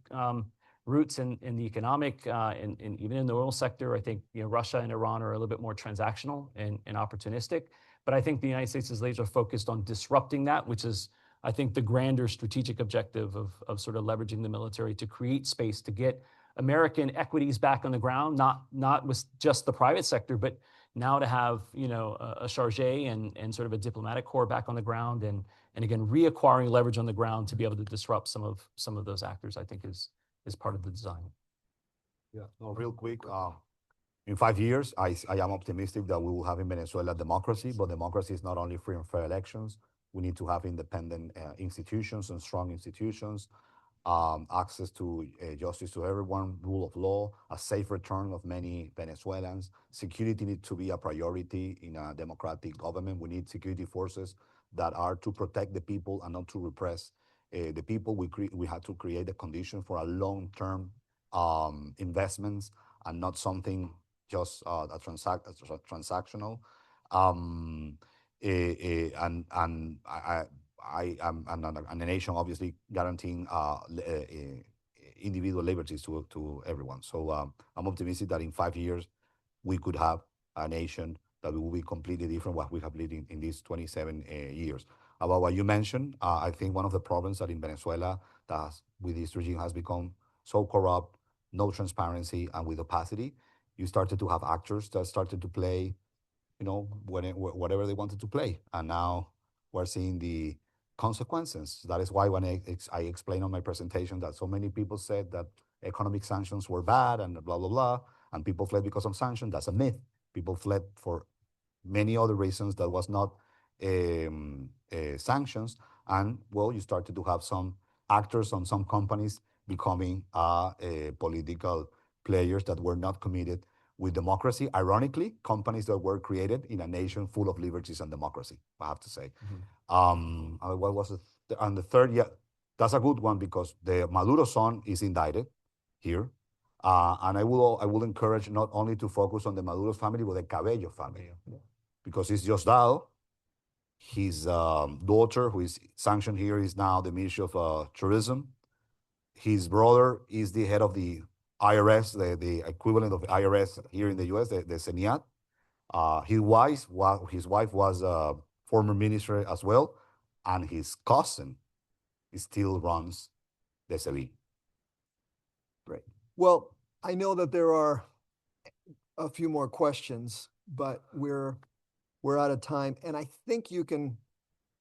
roots in the economic and even in the oil sector. I think Russia and Iran are a little bit more transactional and opportunistic. But I think the United States is laser focused on disrupting that, which is, I think, the grander strategic objective of sort of leveraging the military to create space to get American equities back on the ground, not with just the private sector, but now to have a charge and sort of a diplomatic corps back on the ground, and again reacquiring leverage on the ground to be able to disrupt some of those actors, I think is part of the design. Yeah, no, real quick. In 5 years, I am optimistic that we will have in Venezuela democracy, but democracy is not only free and fair elections. We need to have independent institutions and strong institutions, access to justice to everyone, rule of law, a safe return of many Venezuelans. Security needs to be a priority in a democratic government. We need security forces that are to protect the people and not to repress the people. We have to create a condition for a long-term investments and not something just transactional. And a nation obviously guaranteeing individual liberties to everyone. So I'm optimistic that in 5 years we could have a nation that will be completely different what we have lived in these 27 years. About what you mentioned, I think one of the problems that in Venezuela that with this regime has become so corrupt, no transparency, and with opacity, you started to have actors that started to play, whatever they wanted to play. And now we're seeing the consequences. That is why when I explained on my presentation that so many people said that economic sanctions were bad and blah, blah, blah, and people fled because of sanctions. That's a myth. People fled for many other reasons that was not sanctions. And well, you started to have some actors on some companies becoming political players that were not committed with democracy. Ironically, companies that were created in a nation full of liberties and democracy, I have to say. What was it? And the third, yeah, that's a good one because the Maduro son is indicted here. And I will encourage not only to focus on the Maduro family, but the Cabello family, because it's Diosdado. His daughter, who is sanctioned here, is now the Ministry of Tourism. His brother is the head of the IRS, the equivalent of the IRS here in the US, the CENIAT. His wife was a former minister as well, and his cousin still runs the SEBI. Great. Well, I know that there are a few more questions, but we're out of time. And I think you can,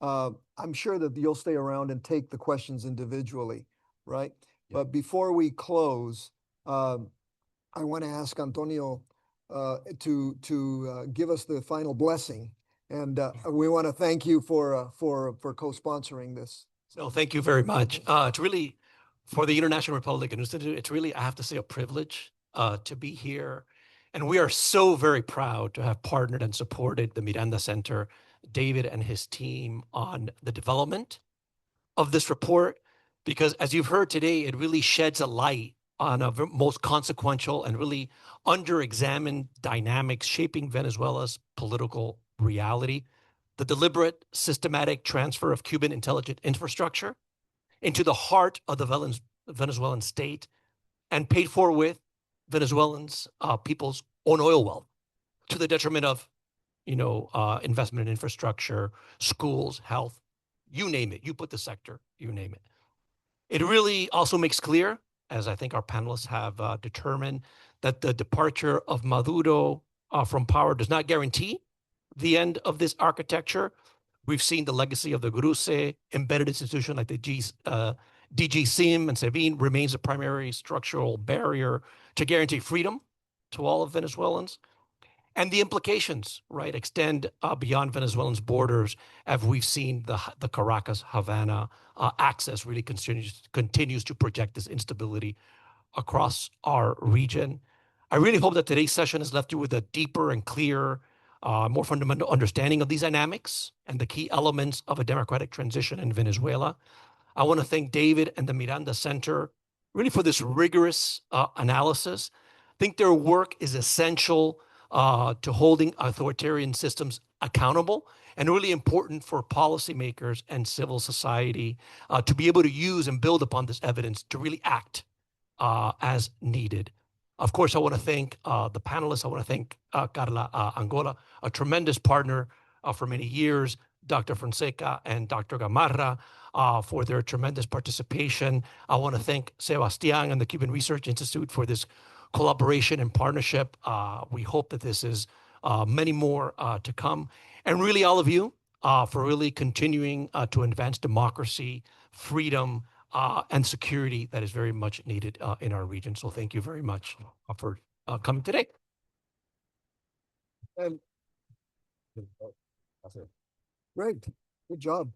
I'm sure that you'll stay around and take the questions individually, right? Yeah. But before we close, I want to ask Antonio to give us the final blessing. And we want to thank you for co-sponsoring this. No, thank you very much. It's really, for the International Republican Institute, it's really, I have to say, a privilege to be here. And we are so very proud to have partnered and supported the Miranda Center, David and his team, on the development of this report, because as you've heard today, it really sheds a light on a most consequential and really under-examined dynamics shaping Venezuela's political reality. The deliberate, systematic transfer of Cuban intelligence infrastructure into the heart of the Venezuelan state and paid for with Venezuelans' people's own oil wealth to the detriment of, investment in infrastructure, schools, health, you name it. You put the sector, you name it. It really also makes clear, as I think our panelists have determined, that the departure of Maduro from power does not guarantee the end of this architecture. We've seen the legacy of the GRUCE, embedded institution like the DGCIM and SEBIN remains a primary structural barrier to guarantee freedom to all of Venezuelans. And the implications, right, extend beyond Venezuelans' borders, as we've seen the Caracas-Havana axis really continues to project this instability across our region. I really hope that today's session has left you with a deeper and clearer, more fundamental understanding of these dynamics and the key elements of a democratic transition in Venezuela. I want to thank David and the Miranda Center really for this rigorous analysis. I think their work is essential to holding authoritarian systems accountable, and really important for policymakers and civil society to be able to use and build upon this evidence to really act as needed. Of course, I want to thank the panelists. I want to thank Carla Angola, a tremendous partner for many years, Dr. Fonseca and Dr. Gamarra for their tremendous participation. I want to thank Sebastian and the Cuban Research Institute for this collaboration and partnership. We hope that this is many more to come. And really all of you for really continuing to advance democracy, freedom, and security that is very much needed in our region. So thank you very much for coming today. And great. Good job.